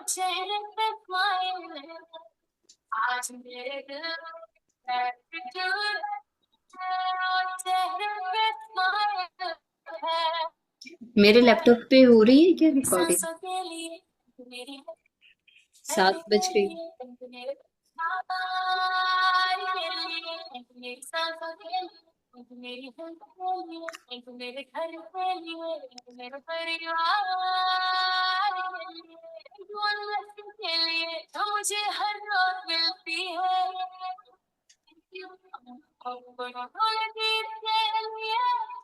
चेहरे पे स्माइल आज मेरे दिल में gratitude है, चेहरे पे स्माइल है। मेरे लैपटॉप पे हो रही है क्या रिकॉर्डिंग? सांसों के लिए मेरी 7 बज गई। मेरे सांसों के लिए मेरी हेल्थ के लिए मेरे घर के लिए मेरे परिवार के लिए तो मुझे हर रोज मिलती है।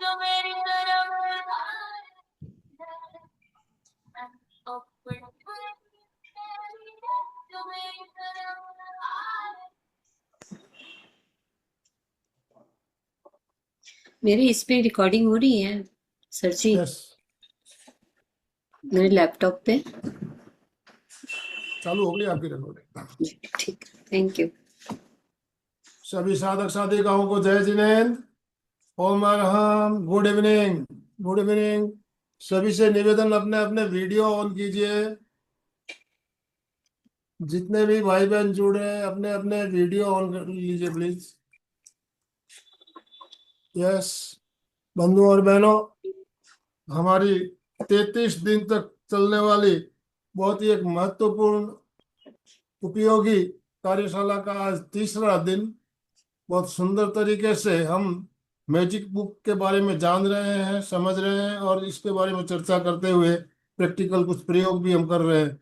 जो मेरी मेरी इस पे रिकॉर्डिंग हो रही है सर जी? यस, मेरे लैपटॉप पे चालू हो गई आपकी रिकॉर्डिंग। ठीक, थैंक यू। सभी साधक साधिकाओं को जय जिनेन्द्र। ओम अरहम। Good evening. Good evening. सभी से निवेदन, अपने अपने वीडियो ऑन कीजिए। जितने भी भाई बहन जुड़े हैं, अपने अपने वीडियो ऑन कर लीजिए प्लीज। यस। बंधु और बहनों, हमारी 33 दिन तक चलने वाली बहुत ही एक महत्वपूर्ण उपयोगी कार्यशाला का आज तीसरा दिन। बहुत सुंदर तरीके से हम मैजिक बुक के बारे में जान रहे हैं, समझ रहे हैं, और इसके बारे में चर्चा करते हुए प्रैक्टिकल कुछ प्रयोग भी हम कर रहे हैं।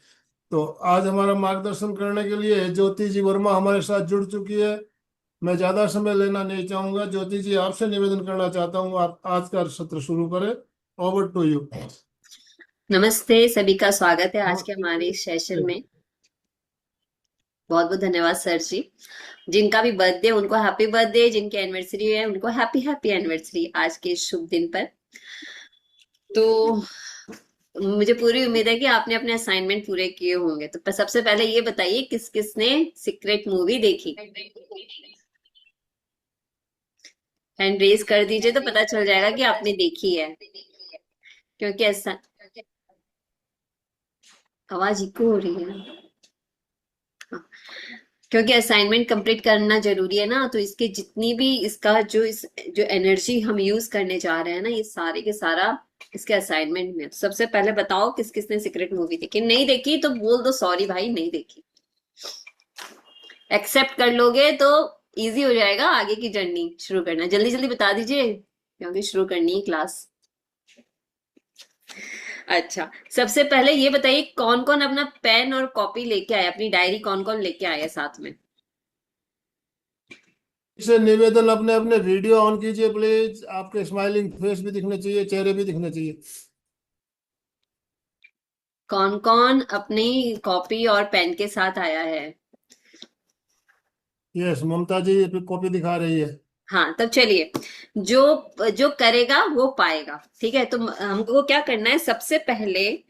तो आज हमारा मार्गदर्शन करने के लिए ज्योति जी वर्मा हमारे साथ जुड़ चुकी है। मैं ज्यादा समय लेना नहीं चाहूंगा। ज्योति जी, आपसे निवेदन करना चाहता हूँ, आप आज का सत्र शुरू करें। Over to you. नमस्ते, सभी का स्वागत है आज के हमारे इस सेशन में। बहुत बहुत धन्यवाद सर जी। जिनका भी बर्थडे उनको हैप्पी बर्थडे, जिनकी एनिवर्सरी है उनको हैप्पी हैप्पी एनिवर्सरी आज के इस शुभ दिन पर। तो मुझे पूरी उम्मीद है कि आपने अपने असाइनमेंट पूरे किए होंगे। तो सबसे पहले ये बताइए किस किस ने सीक्रेट मूवी देखी? हैंड रेज कर दीजिए तो पता चल जाएगा कि आपने देखी है। क्योंकि ऐसा आवाज इको हो रही है। हाँ। क्योंकि असाइनमेंट कंप्लीट करना जरूरी है ना, तो इसके जितनी भी इसका जो एनर्जी हम यूज करने जा रहे हैं ना, ये सारे के सारा इसके असाइनमेंट में। तो सबसे पहले बताओ किस किस ने सीक्रेट मूवी देखी? नहीं देखी तो बोल दो सॉरी भाई, नहीं देखी। एक्सेप्ट कर लोगे तो इजी हो जाएगा आगे की जर्नी शुरू करना। जल्दी जल्दी बता दीजिए क्योंकि शुरू करनी है क्लास। अच्छा, सबसे पहले ये बताइए कौन कौन अपना पेन और कॉपी लेके आया, अपनी डायरी कौन कौन लेके आया साथ में? इसे निवेदन, अपने अपने वीडियो ऑन कीजिए प्लीज। आपके स्माइलिंग फेस भी दिखने चाहिए, चेहरे भी दिखने चाहिए। कौन कौन अपनी कॉपी और पेन के साथ आया है? यस, ममता जी कॉपी दिखा रही है। हाँ, तब चलिए। जो जो करेगा वो पाएगा, ठीक है? तो हमको क्या करना है, सबसे पहले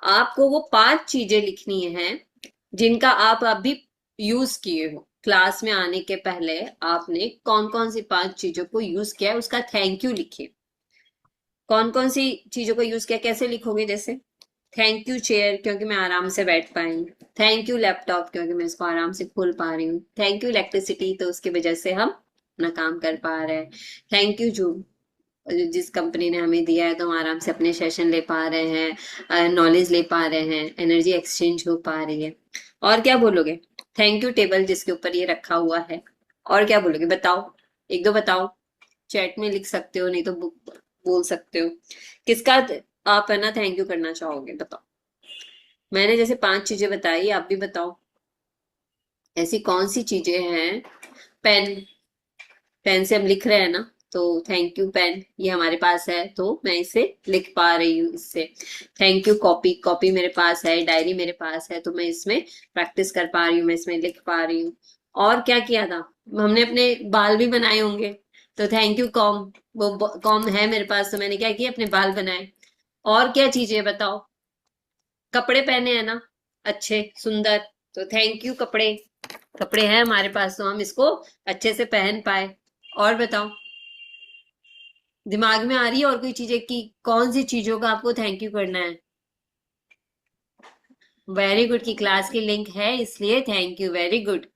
आपको वो 5 चीजें लिखनी हैं जिनका आप अभी यूज किए हो। क्लास में आने के पहले आपने कौन कौन सी 5 चीजों को यूज किया है उसका थैंक यू लिखिए। कौन कौन सी चीजों को यूज किया, कैसे लिखोगे? जैसे थैंक यू चेयर क्योंकि मैं आराम से बैठ पाई हूँ, थैंक यू लैपटॉप क्योंकि मैं इसको आराम से खोल पा रही हूँ, थैंक यू इलेक्ट्रिसिटी तो उसकी वजह से हम अपना काम कर पा रहे हैं, थैंक यू जूम जिस कंपनी ने हमें दिया है तो हम आराम से अपने सेशन ले पा रहे हैं, नॉलेज ले पा रहे हैं, एनर्जी एक्सचेंज हो पा रही है। और क्या बोलोगे? थैंक यू टेबल जिसके ऊपर ये रखा हुआ है। और क्या बोलोगे बताओ? एक दो बताओ, चैट में लिख सकते हो नहीं तो बोल सकते हो। किसका आप है ना थैंक यू करना चाहोगे बताओ? मैंने जैसे 5 चीजें बताई, आप भी बताओ ऐसी कौन सी चीजें हैं। पेन, पेन से हम लिख रहे हैं ना, तो थैंक यू पेन ये हमारे पास है तो मैं इसे लिख पा रही हूँ इससे। थैंक यू कॉपी, कॉपी मेरे पास है, डायरी मेरे पास है तो मैं इसमें प्रैक्टिस कर पा रही हूँ, मैं इसमें लिख पा रही हूँ। और क्या किया था? हमने अपने बाल भी बनाए होंगे तो थैंक यू कॉम, वो कॉम है मेरे पास तो मैंने क्या किया, अपने बाल बनाए। और क्या चीजें बताओ? कपड़े पहने हैं ना अच्छे सुंदर, तो थैंक यू कपड़े, कपड़े हैं हमारे पास तो हम इसको अच्छे से पहन पाए। और बताओ, दिमाग में आ रही है और कोई चीजें कि कौन सी चीजों का आपको थैंक यू करना है? वेरी गुड की क्लास की लिंक है, इसलिए थैंक यू, वेरी गुड।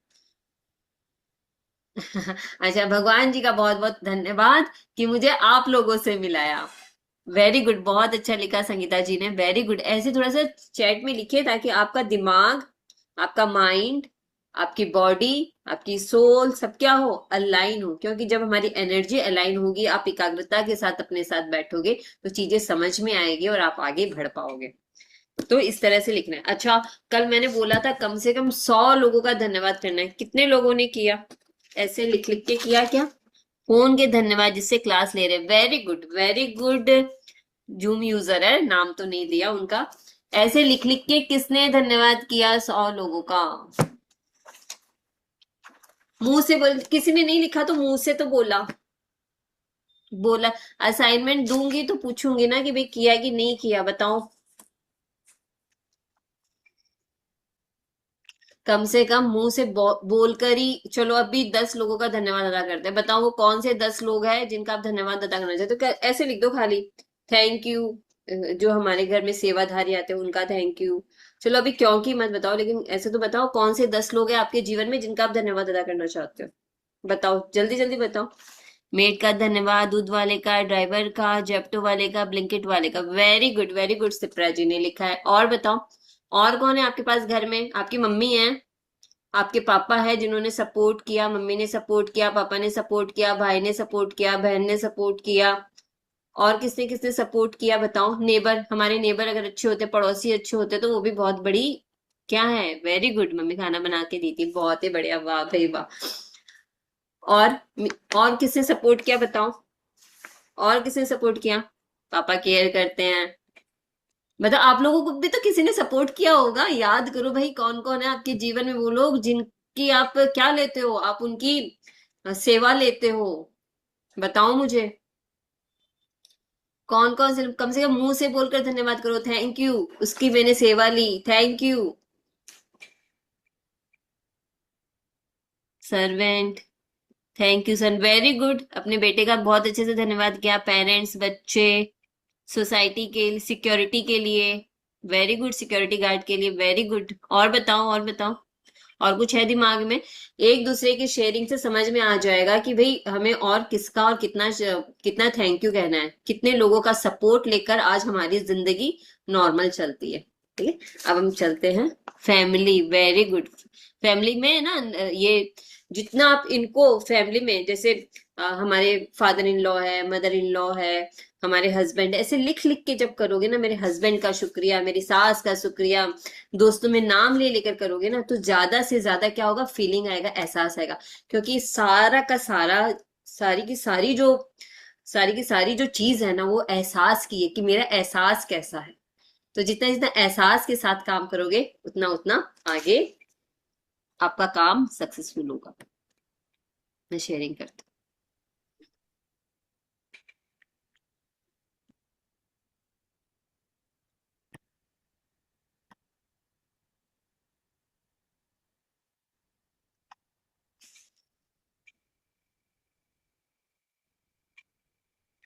अच्छा, भगवान जी का बहुत बहुत धन्यवाद कि मुझे आप लोगों से मिलाया। वेरी गुड, बहुत अच्छा लिखा संगीता जी ने, वेरी गुड। ऐसे थोड़ा सा चैट में लिखिए ताकि आपका दिमाग, आपका माइंड, आपकी बॉडी, आपकी सोल सब क्या हो, अलाइन हो। क्योंकि जब हमारी एनर्जी अलाइन होगी, आप एकाग्रता के साथ अपने साथ बैठोगे, तो चीजें समझ में आएगी और आप आगे बढ़ पाओगे। तो इस तरह से लिखना है। अच्छा, कल मैंने बोला था कम से कम 100 लोगों का धन्यवाद करना है, कितने लोगों ने किया? ऐसे लिख लिख के किया क्या? फोन के धन्यवाद जिससे क्लास ले रहे, very good very good. Zoom user है, नाम तो नहीं दिया उनका। ऐसे लिख लिख के किसने धन्यवाद किया 100 लोगों का? मुंह से बोल, किसी ने नहीं लिखा तो मुंह से तो बोला, बोला। असाइनमेंट दूंगी तो पूछूंगी ना कि भाई किया कि नहीं किया, बताओ। कम से कम मुंह से बोलकर ही चलो। अभी 10 लोगों का धन्यवाद अदा करते हैं, बताओ वो कौन से 10 लोग हैं जिनका आप धन्यवाद अदा करना चाहते हो? तो ऐसे लिख दो खाली, थैंक यू। जो हमारे घर में सेवाधारी आते हैं उनका थैंक यू। चलो अभी क्योंकि मत बताओ, लेकिन ऐसे तो बताओ कौन से 10 लोग हैं आपके जीवन में जिनका आप धन्यवाद अदा करना चाहते हो? बताओ, जल्दी जल्दी बताओ। मेड का धन्यवाद, दूध वाले का, ड्राइवर का, जेप्टो वाले का, ब्लिंकिट वाले का, very good very good. Sipra ji ने लिखा है। और बताओ, और कौन है आपके पास घर में? आपकी मम्मी है, आपके पापा है जिन्होंने सपोर्ट किया, मम्मी ने सपोर्ट किया, पापा ने सपोर्ट किया, भाई ने सपोर्ट किया, बहन ने सपोर्ट किया। और किसने किसने सपोर्ट किया बताओ? नेबर, हमारे नेबर अगर अच्छे होते, पड़ोसी अच्छे होते, तो वो भी बहुत बड़ी क्या है। वेरी गुड, मम्मी खाना बना के दी थी, बहुत ही बढ़िया, वाह भाई वाह। और और किसने सपोर्ट किया बताओ? और किसने सपोर्ट किया? पापा केयर करते हैं। मतलब आप लोगों को भी तो किसी ने सपोर्ट किया होगा, याद करो भाई, कौन कौन है आपके जीवन में वो लोग जिनकी आप क्या लेते हो, आप उनकी सेवा लेते हो, बताओ मुझे। कौन कौन से? कम से कम मुंह से बोलकर धन्यवाद करो, थैंक यू, उसकी मैंने सेवा ली, thank you. Servant, thank you son, very good. अपने बेटे का बहुत अच्छे से धन्यवाद किया। पेरेंट्स, बच्चे, सोसाइटी के, सिक्योरिटी के लिए, वेरी गुड, सिक्योरिटी गार्ड के लिए, वेरी गुड। और बताओ, और बताओ, और कुछ है दिमाग में? एक दूसरे की शेयरिंग से समझ में आ जाएगा कि भाई हमें और किसका और कितना कितना थैंक यू कहना है, कितने लोगों का सपोर्ट लेकर आज हमारी जिंदगी नॉर्मल चलती है। ठीक है, अब हम चलते हैं। Family, very good. फैमिली में ना, ये जितना आप इनको फैमिली में, जैसे हमारे फादर इन लॉ है, मदर इन लॉ है, हमारे हस्बैंड, ऐसे लिख लिख के जब करोगे ना, मेरे हस्बैंड का शुक्रिया, मेरी सास का शुक्रिया, दोस्तों में नाम ले लेकर करोगे ना, तो ज्यादा से ज्यादा क्या होगा, फीलिंग आएगा, एहसास आएगा। क्योंकि सारा का सारा, सारी की सारी जो चीज है ना, वो एहसास की है कि मेरा एहसास कैसा है। तो जितना जितना एहसास के साथ काम करोगे, उतना उतना आगे आपका काम सक्सेसफुल होगा। मैं शेयरिंग करती हूँ।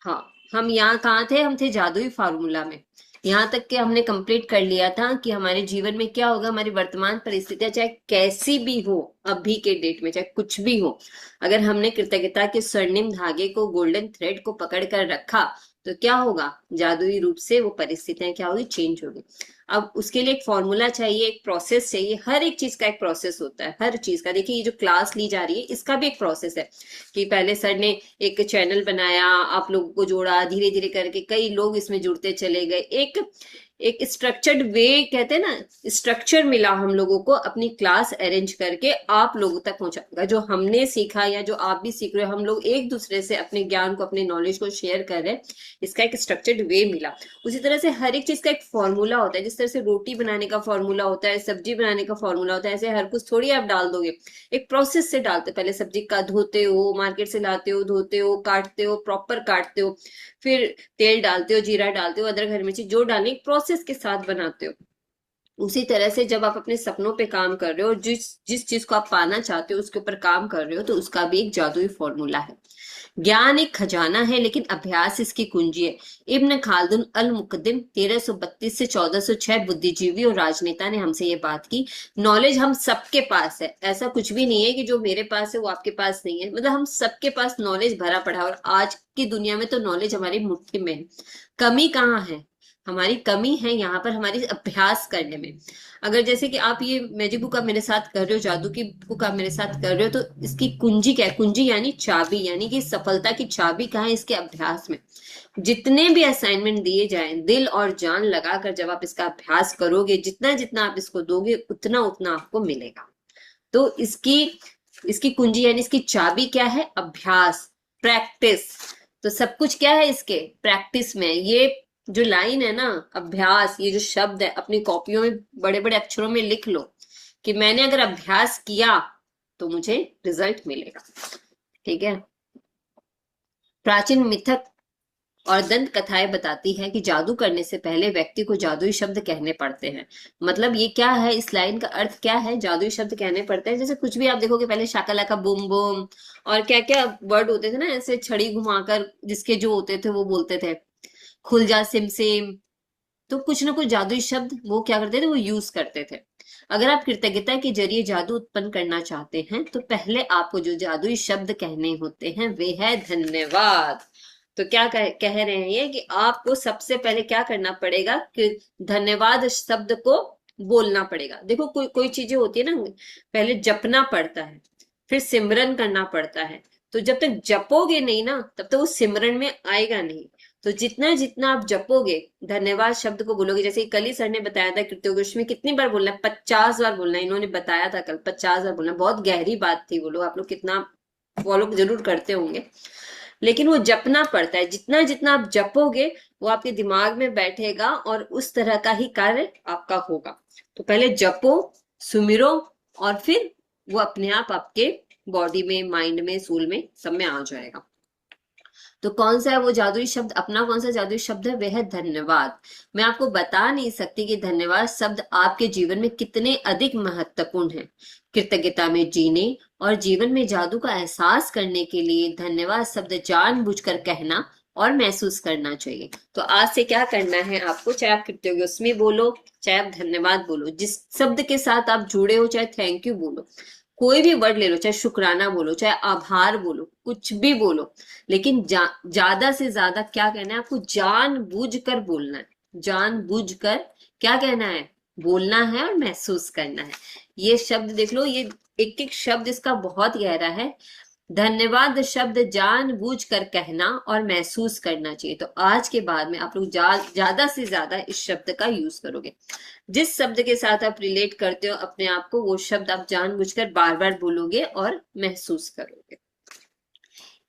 हाँ, हम यहाँ कहाँ थे? हम थे जादुई फार्मूला में। यहाँ तक कि हमने कंप्लीट कर लिया था कि हमारे जीवन में क्या होगा, हमारी वर्तमान परिस्थितियां चाहे कैसी भी हो, अभी के डेट में चाहे कुछ भी हो, अगर हमने कृतज्ञता के स्वर्णिम धागे को, गोल्डन थ्रेड को पकड़ कर रखा, तो क्या होगा, जादुई रूप से वो परिस्थितियां क्या होगी, चेंज होगी। अब उसके लिए एक फॉर्मूला चाहिए, एक प्रोसेस चाहिए। हर एक चीज का एक प्रोसेस होता है, हर चीज का। देखिए, ये जो क्लास ली जा रही है, इसका भी एक प्रोसेस है कि पहले सर ने एक चैनल बनाया, आप लोगों को जोड़ा, धीरे धीरे करके कई लोग इसमें जुड़ते चले गए। एक स्ट्रक्चर्ड वे, कहते हैं ना, स्ट्रक्चर मिला हम लोगों को अपनी क्लास अरेंज करके आप लोगों तक पहुंचाएगा। जो हमने सीखा या जो आप भी सीख रहे हो, हम लोग एक दूसरे से अपने ज्ञान को, अपने नॉलेज को शेयर कर रहे हैं, इसका एक स्ट्रक्चर्ड वे मिला। उसी तरह से हर एक चीज का एक फॉर्मूला होता है। जिस तरह से रोटी बनाने का फॉर्मूला होता है, सब्जी बनाने का फॉर्मूला होता है, ऐसे हर कुछ थोड़ी आप डाल दोगे, एक प्रोसेस से डालते हो। पहले सब्जी का धोते हो, मार्केट से लाते हो, धोते हो, काटते हो, प्रॉपर काटते हो, फिर तेल डालते हो, जीरा डालते हो, अदरक हरी मिर्ची जो डालने, एक प्रोसेस के साथ बनाते हो। उसी तरह से जब आप अपने सपनों पे काम कर रहे हो, जिस जिस चीज को आप पाना चाहते हो उसके ऊपर काम कर रहे हो, तो उसका भी एक जादुई फॉर्मूला है। ज्ञान एक खजाना है, लेकिन अभ्यास इसकी कुंजी है। इब्न खालदुन अल मुकद्दिम 1332 से 1406 बुद्धिजीवी और राजनेता ने हमसे ये बात की। नॉलेज हम सबके पास है, ऐसा कुछ भी नहीं है कि जो मेरे पास है वो आपके पास नहीं है, मतलब हम सबके पास नॉलेज भरा पड़ा है। और आज की दुनिया में तो नॉलेज हमारी मुट्ठी में है। कमी कहाँ है? हमारी कमी है यहाँ पर हमारी अभ्यास करने में। अगर जैसे कि आप ये मैजिक बुक आप मेरे साथ कर रहे हो, जादू की बुक आप मेरे साथ कर रहे हो, तो इसकी कुंजी क्या है? कुंजी यानी चाबी, यानी कि सफलता की चाबी कहाँ है? इसके अभ्यास में। जितने भी असाइनमेंट दिए जाएं, दिल और जान लगाकर जब आप इसका अभ्यास करोगे, जितना जितना आप इसको दोगे, उतना उतना आपको मिलेगा। तो इसकी इसकी कुंजी यानी इसकी चाबी क्या है? अभ्यास, प्रैक्टिस। तो सब कुछ क्या है इसके? प्रैक्टिस में। ये जो लाइन है ना, अभ्यास, ये जो शब्द है, अपनी कॉपियों में बड़े बड़े अक्षरों में लिख लो कि मैंने अगर अभ्यास किया तो मुझे रिजल्ट मिलेगा। ठीक है। प्राचीन मिथक और दंत कथाएं बताती है कि जादू करने से पहले व्यक्ति को जादुई शब्द कहने पड़ते हैं। मतलब ये क्या है? इस लाइन का अर्थ क्या है? जादुई शब्द कहने पड़ते हैं। जैसे कुछ भी आप देखोगे, पहले शाकालाका बूम बूम और क्या क्या वर्ड होते थे ना, ऐसे छड़ी घुमाकर जिसके जो होते थे वो बोलते थे, खुल जा सिम सिम। तो कुछ ना कुछ जादुई शब्द वो क्या करते थे? वो यूज करते थे। अगर आप कृतज्ञता के जरिए जादू उत्पन्न करना चाहते हैं, तो पहले आपको जो जादुई शब्द कहने होते हैं वे है धन्यवाद। तो क्या कह रहे हैं ये कि आपको सबसे पहले क्या करना पड़ेगा कि धन्यवाद शब्द को बोलना पड़ेगा। देखो कोई कोई चीजें होती है ना, पहले जपना पड़ता है, फिर सिमरन करना पड़ता है। तो जब तक जपोगे नहीं ना, तब तक वो सिमरन में आएगा नहीं। तो जितना जितना आप जपोगे, धन्यवाद शब्द को बोलोगे, जैसे कल ही सर ने बताया था कृत्योगोश में कितनी बार बोलना है? 50 बार बोलना है। इन्होंने बताया था कल, 50 बार बोलना। बहुत गहरी बात थी। बोलो आप लोग कितना फॉलो जरूर करते होंगे, लेकिन वो जपना पड़ता है। जितना जितना आप जपोगे वो आपके दिमाग में बैठेगा और उस तरह का ही कार्य आपका होगा। तो पहले जपो, सुमिरो, और फिर वो अपने आप आपके बॉडी में, माइंड में, सोल में, सब में आ जाएगा। तो कौन सा है वो जादुई शब्द? अपना कौन सा जादुई शब्द है? वह है धन्यवाद। मैं आपको बता नहीं सकती कि धन्यवाद शब्द आपके जीवन में कितने अधिक महत्वपूर्ण है। कृतज्ञता में जीने और जीवन में जादू का एहसास करने के लिए धन्यवाद शब्द जानबूझकर कहना और महसूस करना चाहिए। तो आज से क्या करना है आपको? चाहे आप कृतज्ञोस्मी बोलो, चाहे आप धन्यवाद बोलो, जिस शब्द के साथ आप जुड़े हो, चाहे थैंक यू बोलो, कोई भी वर्ड ले लो, चाहे शुक्राना बोलो, चाहे आभार बोलो, कुछ भी बोलो, लेकिन ज्यादा से ज्यादा क्या कहना है आपको? जानबूझ कर बोलना है। जानबूझकर क्या कहना है? बोलना है और महसूस करना है। ये शब्द देख लो, ये एक एक शब्द इसका बहुत गहरा है। धन्यवाद शब्द जानबूझ कर कहना और महसूस करना चाहिए। तो आज के बाद में आप लोग ज्यादा से ज्यादा इस शब्द का यूज करोगे। जिस शब्द के साथ आप रिलेट करते हो अपने आप को, वो शब्द आप जानबूझकर बार बार बोलोगे और महसूस करोगे।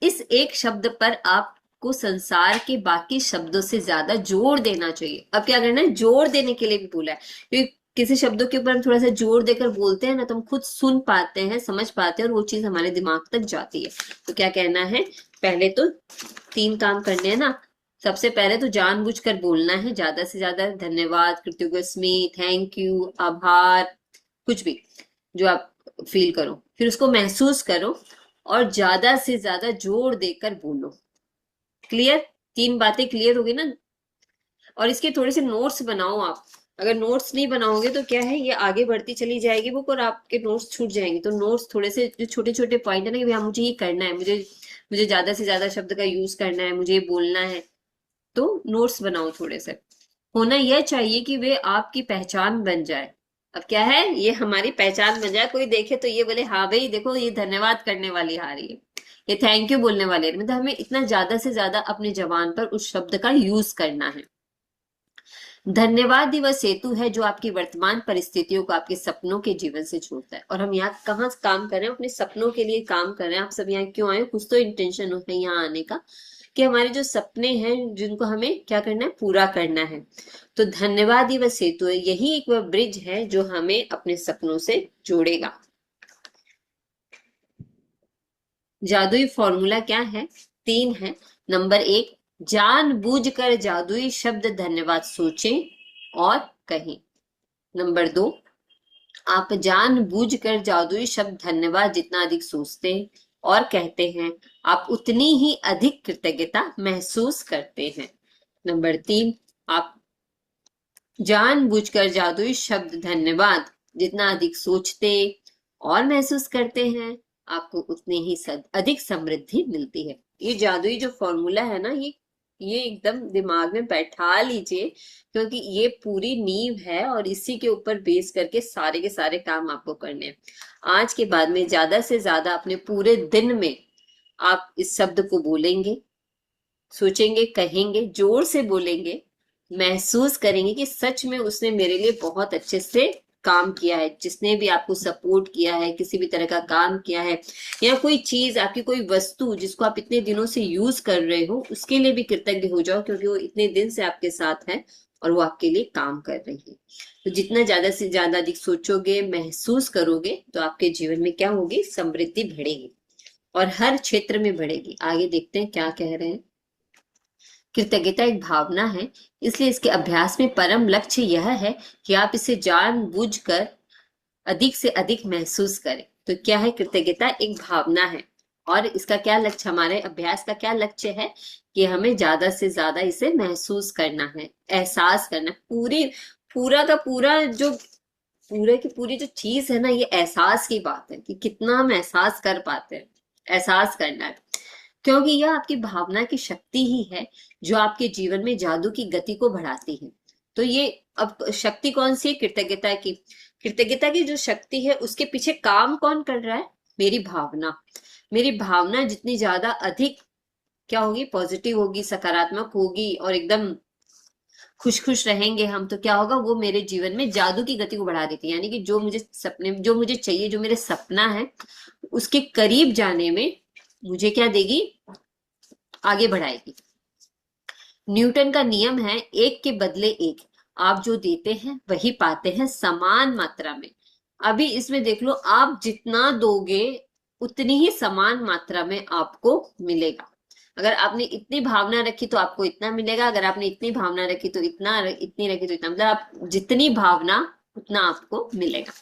इस एक शब्द पर आपको संसार के बाकी शब्दों से ज्यादा जोर देना चाहिए। अब क्या करना है? जोर देने के लिए भी बोला है, क्योंकि किसी शब्दों के ऊपर हम थोड़ा सा जोर देकर बोलते हैं ना, तो हम खुद सुन पाते हैं, समझ पाते हैं, और वो चीज हमारे दिमाग तक जाती है। तो क्या कहना है? पहले तो 3 काम करने हैं ना। सबसे पहले तो जानबूझकर बोलना है, ज्यादा से ज्यादा धन्यवाद, कृतज्ञस्मि, थैंक यू, आभार, कुछ भी जो आप फील करो। फिर उसको महसूस करो और ज्यादा से ज्यादा जोर देकर बोलो। क्लियर? 3 बातें क्लियर होगी ना? और इसके थोड़े से नोट्स बनाओ आप। अगर नोट्स नहीं बनाओगे तो क्या है, ये आगे बढ़ती चली जाएगी बुक और आपके नोट्स छूट जाएंगे। तो नोट्स थोड़े से जो छोटे छोटे पॉइंट है ना, कि भैया मुझे ये करना है, मुझे मुझे ज्यादा से ज्यादा शब्द का यूज करना है, मुझे ये बोलना है, तो नोट्स बनाओ थोड़े से। होना यह चाहिए कि वे आपकी पहचान बन जाए। अब क्या है, ये हमारी पहचान बन जाए, कोई देखे तो ये बोले हाँ भाई देखो ये धन्यवाद करने वाली आ रही है, ये थैंक यू बोलने वाले। मतलब हमें इतना ज्यादा से ज्यादा अपनी जबान पर उस शब्द का यूज करना है। धन्यवाद ही वह सेतु है जो आपकी वर्तमान परिस्थितियों को आपके सपनों के जीवन से जोड़ता है। और हम यहाँ कहाँ काम कर रहे हैं? अपने सपनों के लिए काम कर रहे हैं। आप सब यहाँ क्यों आए? कुछ तो इंटेंशन है यहाँ आने का, कि हमारे जो सपने हैं जिनको हमें क्या करना है? पूरा करना है। तो धन्यवाद ही वह सेतु है, यही एक वह ब्रिज है जो हमें अपने सपनों से जोड़ेगा। जादुई फॉर्मूला क्या है? 3 है। नंबर 1, जानबूझकर जादुई शब्द धन्यवाद सोचें और कहें। नंबर 2, आप जानबूझकर जादुई शब्द धन्यवाद जितना अधिक सोचते हैं और कहते हैं, आप उतनी ही अधिक कृतज्ञता महसूस करते हैं। नंबर 3, आप जानबूझकर जादुई शब्द धन्यवाद जितना अधिक सोचते और महसूस करते हैं, आपको उतनी ही अधिक समृद्धि मिलती है। ये जादुई जो फॉर्मूला है ना, ये एकदम दिमाग में बैठा लीजिए, क्योंकि ये पूरी नींव है और इसी के ऊपर बेस करके सारे के सारे काम आपको करने हैं। आज के बाद में ज्यादा से ज्यादा अपने पूरे दिन में आप इस शब्द को बोलेंगे, सोचेंगे, कहेंगे, जोर से बोलेंगे, महसूस करेंगे कि सच में उसने मेरे लिए बहुत अच्छे से काम किया है। जिसने भी आपको सपोर्ट किया है, किसी भी तरह का काम किया है, या कोई चीज, आपकी कोई वस्तु जिसको आप इतने दिनों से यूज कर रहे हो, उसके लिए भी कृतज्ञ हो जाओ, क्योंकि वो इतने दिन से आपके साथ है और वो आपके लिए काम कर रही है। तो जितना ज्यादा से ज्यादा अधिक सोचोगे, महसूस करोगे, तो आपके जीवन में क्या होगी? समृद्धि बढ़ेगी और हर क्षेत्र में बढ़ेगी। आगे देखते हैं क्या कह रहे हैं। कृतज्ञता एक भावना है, इसलिए इसके अभ्यास में परम लक्ष्य यह है कि आप इसे जानबूझकर अधिक से अधिक महसूस करें। तो क्या है? कृतज्ञता एक भावना है और इसका क्या लक्ष्य, हमारे अभ्यास का क्या लक्ष्य है कि हमें ज्यादा से ज्यादा इसे महसूस करना है, एहसास करना है। पूरा का पूरा जो पूरे की पूरी जो चीज है ना, ये एहसास की बात है कि कितना हम एहसास कर पाते हैं। एहसास करना है, क्योंकि यह आपकी भावना की शक्ति ही है जो आपके जीवन में जादू की गति को बढ़ाती है। तो ये अब शक्ति कौन सी है? कृतज्ञता की। कृतज्ञता की जो शक्ति है, उसके पीछे काम कौन कर रहा है? मेरी भावना। मेरी भावना जितनी ज्यादा अधिक क्या होगी? पॉजिटिव होगी, सकारात्मक होगी और एकदम खुश खुश रहेंगे हम, तो क्या होगा? वो मेरे जीवन में जादू की गति को बढ़ा देती है। यानी कि जो मुझे चाहिए, जो मेरे सपना है, उसके करीब जाने में मुझे क्या देगी? आगे बढ़ाएगी। न्यूटन का नियम है, एक के बदले एक। आप जो देते हैं वही पाते हैं, समान मात्रा में। अभी इसमें देख लो, आप जितना दोगे उतनी ही समान मात्रा में आपको मिलेगा। अगर आपने इतनी भावना रखी तो आपको इतना मिलेगा, अगर आपने इतनी भावना रखी तो इतना, इतनी रखी तो इतना, मतलब आप जितनी भावना उतना आपको मिलेगा।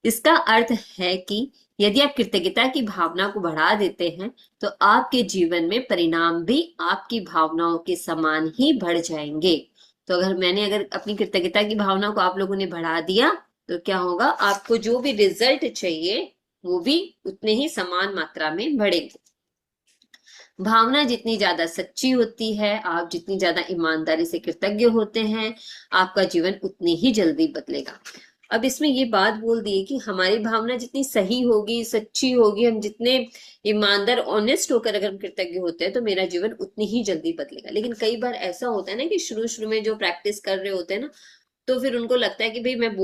इसका अर्थ है कि यदि आप कृतज्ञता की भावना को बढ़ा देते हैं, तो आपके जीवन में परिणाम भी आपकी भावनाओं के समान ही बढ़ जाएंगे। तो अगर अपनी कृतज्ञता की भावना को आप लोगों ने बढ़ा दिया, तो क्या होगा? आपको जो भी रिजल्ट चाहिए वो भी उतने ही समान मात्रा में बढ़ेंगे। भावना जितनी ज्यादा सच्ची होती है, आप जितनी ज्यादा ईमानदारी से कृतज्ञ होते हैं, आपका जीवन उतनी ही जल्दी बदलेगा। अब इसमें ये बात बोल दी है कि हमारी भावना जितनी सही होगी, सच्ची होगी, हम जितने ईमानदार, ऑनेस्ट होकर अगर हम कृतज्ञ होते हैं, तो मेरा जीवन उतनी ही जल्दी बदलेगा। लेकिन कई बार ऐसा होता है ना कि शुरू शुरू में जो प्रैक्टिस कर रहे होते हैं ना, तो फिर उनको लगता है कि भाई मैं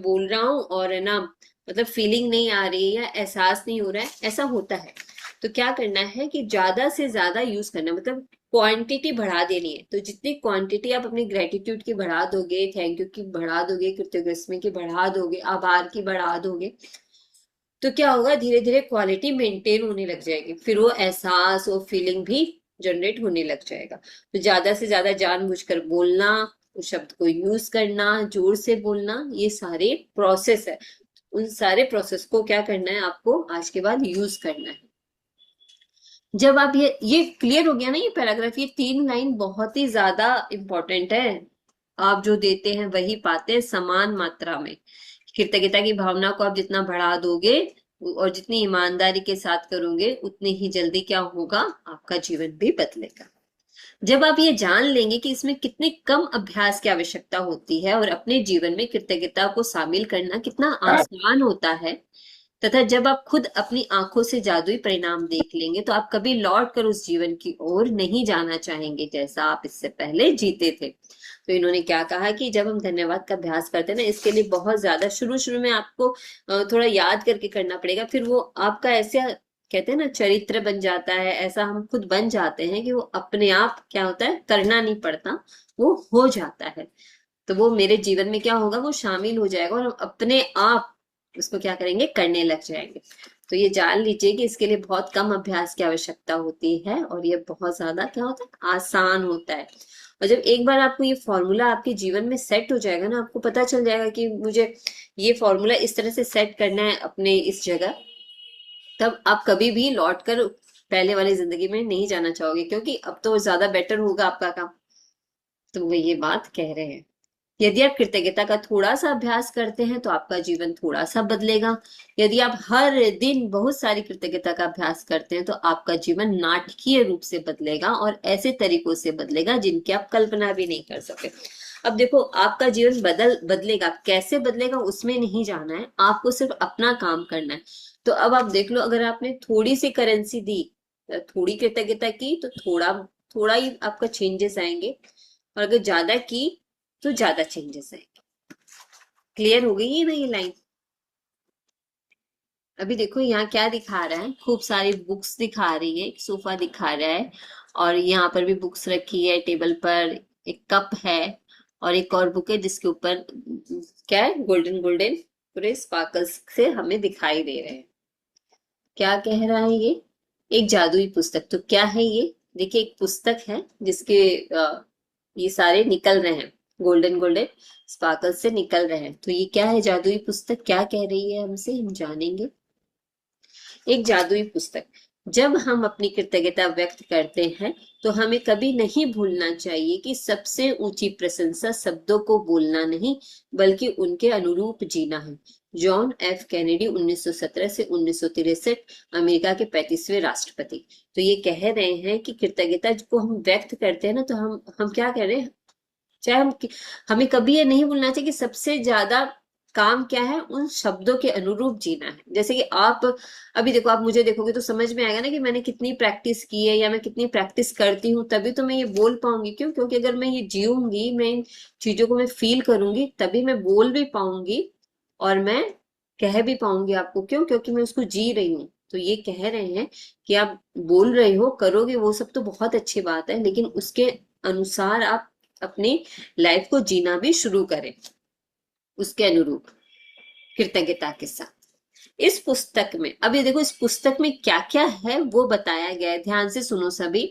बोल रहा हूँ और है ना, मतलब फीलिंग नहीं आ रही है या एहसास नहीं हो रहा है। ऐसा होता है। तो क्या करना है कि ज्यादा से ज्यादा यूज करना, मतलब क्वांटिटी बढ़ा देनी है। तो जितनी क्वांटिटी आप अपनी ग्रेटिट्यूड की बढ़ा दोगे, थैंक यू की बढ़ा दोगे, कृतज्ञता की बढ़ा दोगे, आभार की बढ़ा दोगे, तो क्या होगा? धीरे धीरे क्वालिटी मेंटेन होने लग जाएगी। फिर वो एहसास, वो फीलिंग भी जनरेट होने लग जाएगा। तो ज्यादा से ज्यादा जानबूझकर बोलना, उस शब्द को यूज करना, जोर से बोलना, ये सारे प्रोसेस है। उन सारे प्रोसेस को क्या करना है? आपको आज के बाद यूज करना है। जब आप ये क्लियर हो गया ना, ये पैराग्राफ, ये 3 लाइन बहुत ही ज्यादा इंपॉर्टेंट है। आप जो देते हैं वही पाते हैं, समान मात्रा में। कृतज्ञता की भावना को आप जितना बढ़ा दोगे और जितनी ईमानदारी के साथ करोगे, उतनी ही जल्दी क्या होगा? आपका जीवन भी बदलेगा। जब आप ये जान लेंगे कि इसमें कितने कम अभ्यास की आवश्यकता होती है और अपने जीवन में कृतज्ञता को शामिल करना कितना आसान होता है, तथा जब आप खुद अपनी आंखों से जादुई परिणाम देख लेंगे, तो आप कभी लौट कर उस जीवन की ओर नहीं जाना चाहेंगे जैसा आप इससे पहले जीते थे। तो इन्होंने क्या कहा कि जब हम धन्यवाद का अभ्यास करते हैं ना, इसके लिए बहुत ज्यादा शुरू शुरू में आपको थोड़ा याद करके करना पड़ेगा। फिर वो आपका ऐसे कहते हैं ना, चरित्र बन जाता है, ऐसा हम खुद बन जाते हैं कि वो अपने आप क्या होता है, करना नहीं पड़ता, वो हो जाता है। तो वो मेरे जीवन में क्या होगा? वो शामिल हो जाएगा और हम अपने आप उसको क्या करेंगे? करने लग जाएंगे। तो ये जान लीजिए कि इसके लिए बहुत कम अभ्यास की आवश्यकता होती है और ये बहुत ज्यादा क्या होता है, आसान होता है। और जब एक बार आपको ये फॉर्मूला आपके जीवन में सेट हो जाएगा ना, आपको पता चल जाएगा कि मुझे ये फॉर्मूला इस तरह से सेट करना है अपने इस जगह, तब आप कभी भी लौट कर पहले वाली जिंदगी में नहीं जाना चाहोगे, क्योंकि अब तो ज्यादा बेटर होगा आपका काम। तो वो ये बात कह रहे हैं। यदि आप कृतज्ञता का थोड़ा सा अभ्यास करते हैं तो आपका जीवन थोड़ा सा बदलेगा। यदि आप हर दिन बहुत सारी कृतज्ञता का अभ्यास करते हैं तो आपका जीवन नाटकीय रूप से बदलेगा और ऐसे तरीकों से बदलेगा जिनकी आप कल्पना भी नहीं कर सकते। अब देखो, आपका जीवन बदलेगा, कैसे बदलेगा उसमें नहीं जाना है, आपको सिर्फ अपना काम करना है। तो अब आप देख लो, अगर आपने थोड़ी सी करेंसी दी, थोड़ी कृतज्ञता की, तो थोड़ा थोड़ा ही आपका चेंजेस आएंगे, और अगर ज्यादा की तो ज्यादा चेंजेस आएंगे। क्लियर हो गई है ना ये लाइन? अभी देखो यहाँ क्या दिखा रहा है, खूब सारी बुक्स दिखा रही है, एक सोफा दिखा रहा है, और यहाँ पर भी बुक्स रखी है टेबल पर, एक कप है, और एक और बुक है जिसके ऊपर क्या है, गोल्डन गोल्डन पूरे स्पार्कल्स से हमें दिखाई दे रहे हैं। क्या कह रहा है ये? एक जादुई पुस्तक। तो क्या है ये? देखिए, एक पुस्तक है जिसके ये सारे निकल रहे हैं, गोल्डन गोल्डन स्पार्कल से निकल रहे हैं। तो ये क्या है जादुई पुस्तक, क्या कह रही है हमसे, हम जानेंगे। एक जादुई पुस्तक। जब हम अपनी कृतज्ञता व्यक्त करते हैं तो हमें कभी नहीं भूलना चाहिए कि सबसे ऊंची प्रशंसा शब्दों को बोलना नहीं, बल्कि उनके अनुरूप जीना है। जॉन एफ कैनेडी, 1917 से 1963, अमेरिका के 35वें राष्ट्रपति। तो ये कह रहे हैं कि कृतज्ञता को हम व्यक्त करते हैं ना, तो हम क्या कह रहे हैं, चाहे हमें कभी ये नहीं भूलना चाहिए कि सबसे ज्यादा काम क्या है, उन शब्दों के अनुरूप जीना है। जैसे कि आप अभी देखो, आप मुझे देखोगे तो समझ में आएगा ना कि मैंने कितनी प्रैक्टिस की है या मैं कितनी प्रैक्टिस करती हूँ, तभी तो मैं ये बोल पाऊंगी। क्यों? क्योंकि अगर मैं ये जीऊंगी, मैं इन चीजों को मैं फील करूंगी, तभी मैं बोल भी पाऊंगी और मैं कह भी पाऊंगी आपको। क्यों? क्योंकि मैं उसको जी रही हूँ। तो ये कह रहे हैं कि आप बोल रहे हो, करोगे, वो सब तो बहुत अच्छी बात है, लेकिन उसके अनुसार आप अपनी लाइफ को जीना भी शुरू करें, उसके अनुरूप, कृतज्ञता के साथ। इस पुस्तक में, अब ये देखो, इस पुस्तक में क्या क्या है वो बताया गया है, ध्यान से सुनो सभी।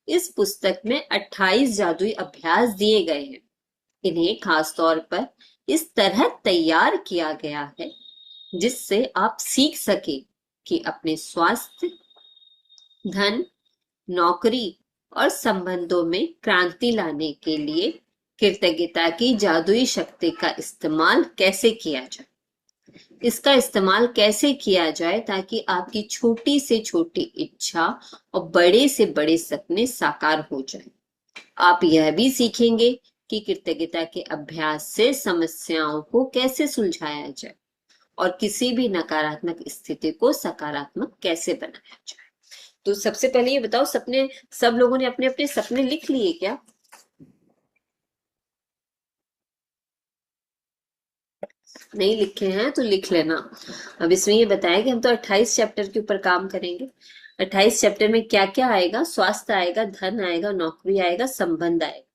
इस पुस्तक में 28 जादुई अभ्यास दिए गए हैं। इन्हें खास तौर पर इस तरह तैयार किया गया है जिससे आप सीख सके कि अपने स्वास्थ्य, धन, नौकरी और संबंधों में क्रांति लाने के लिए कृतज्ञता की जादुई शक्ति का इस्तेमाल कैसे किया जाए। इसका इस्तेमाल कैसे किया जाए ताकि आपकी छोटी से छोटी इच्छा और बड़े से बड़े सपने साकार हो जाए। आप यह भी सीखेंगे कि कृतज्ञता के अभ्यास से समस्याओं को कैसे सुलझाया जाए और किसी भी नकारात्मक स्थिति को सकारात्मक कैसे बनाया जाए। तो सबसे पहले ये बताओ, सपने सब लोगों ने अपने अपने सपने लिख लिए क्या? नहीं लिखे हैं तो लिख लेना। अब इसमें ये बताया कि हम तो 28 चैप्टर के ऊपर काम करेंगे। 28 चैप्टर में क्या क्या आएगा, स्वास्थ्य आएगा, धन आएगा, नौकरी आएगा, संबंध आएगा,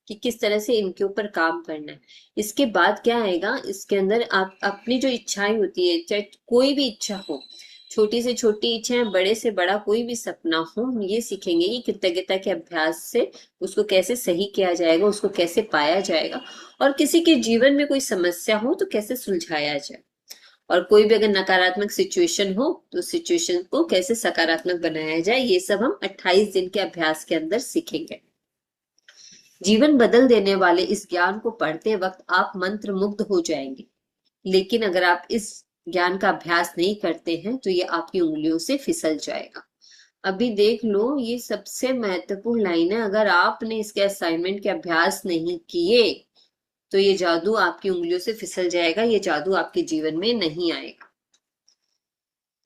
कि किस तरह से इनके ऊपर काम करना है। इसके बाद क्या आएगा, इसके अंदर आप अपनी जो इच्छाएं होती है, चाहे कोई भी इच्छा हो, छोटी से छोटी इच्छाएं, बड़े से बड़ा कोई भी सपना हो, हम ये सीखेंगे कि कृतज्ञता के अभ्यास से उसको कैसे सही किया जाएगा, उसको कैसे पाया जाएगा, और किसी के जीवन में कोई समस्या हो तो कैसे सुलझाया जाए, और कोई भी अगर नकारात्मक सिचुएशन हो तो सिचुएशन को कैसे सकारात्मक बनाया जाए। ये सब हम 28 दिन के अभ्यास के अंदर सीखेंगे। जीवन बदल देने वाले इस ज्ञान को पढ़ते वक्त आप मंत्र मुग्ध हो जाएंगे, लेकिन अगर आप इस ज्ञान का अभ्यास नहीं करते हैं तो ये आपकी उंगलियों से फिसल जाएगा। अभी देख लो, ये सबसे महत्वपूर्ण लाइन है। अगर आपने इसके असाइनमेंट के अभ्यास नहीं किए तो ये जादू आपकी उंगलियों से फिसल जाएगा, ये जादू आपके जीवन में नहीं आएगा।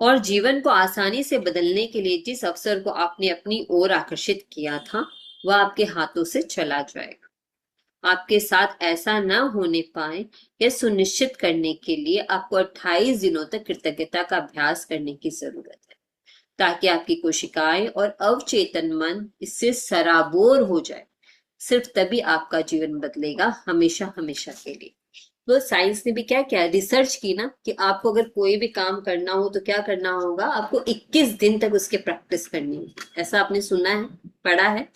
और जीवन को आसानी से बदलने के लिए जिस अवसर को आपने अपनी ओर आकर्षित किया था वह आपके हाथों से चला जाएगा। आपके साथ ऐसा न होने पाए, यह सुनिश्चित करने के लिए आपको 28 दिनों तक कृतज्ञता का अभ्यास करने की जरूरत है, ताकि आपकी कोशिकाएं और अवचेतन मन इससे सराबोर हो जाए। सिर्फ तभी आपका जीवन बदलेगा, हमेशा हमेशा के लिए। वो साइंस ने भी क्या किया, रिसर्च की ना, कि आपको अगर कोई भी काम करना हो तो क्या करना होगा, आपको 21 दिन तक उसकी प्रैक्टिस करनी है। ऐसा आपने सुना है, पढ़ा है।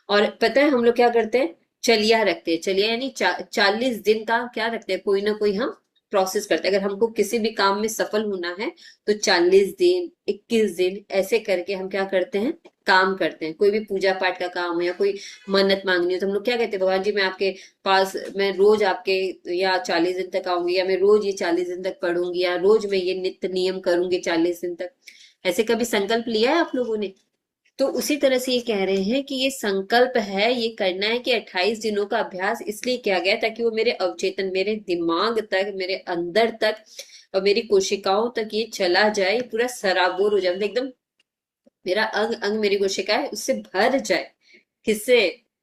और पता है हम लोग क्या करते हैं, चलिया रखते हैं। चलिया यानी 40 दिन का क्या रखते हैं, कोई ना कोई हम प्रोसेस करते हैं। अगर हमको किसी भी काम में सफल होना है तो 40 दिन, 21 दिन ऐसे करके हम क्या करते हैं, काम करते हैं। कोई भी पूजा पाठ का काम हो या कोई मन्नत मांगनी हो तो हम लोग क्या कहते हैं, भगवान जी मैं आपके पास, मैं रोज आपके या 40 दिन तक आऊंगी, या मैं रोज ये 40 दिन तक पढ़ूंगी, या रोज मैं ये नित्य नियम करूंगी 40 दिन तक। ऐसे कभी संकल्प लिया है आप लोगों ने? तो उसी तरह से ये कह रहे हैं कि ये संकल्प है, ये करना है कि 28 दिनों का अभ्यास इसलिए किया गया ताकि वो मेरे अवचेतन, मेरे दिमाग तक, मेरे अंदर तक और मेरी कोशिकाओं तक ये चला जाए, पूरा सराबोर हो जाए, मतलब एकदम मेरा अंग अंग, मेरी कोशिकाएं उससे भर जाए। किससे?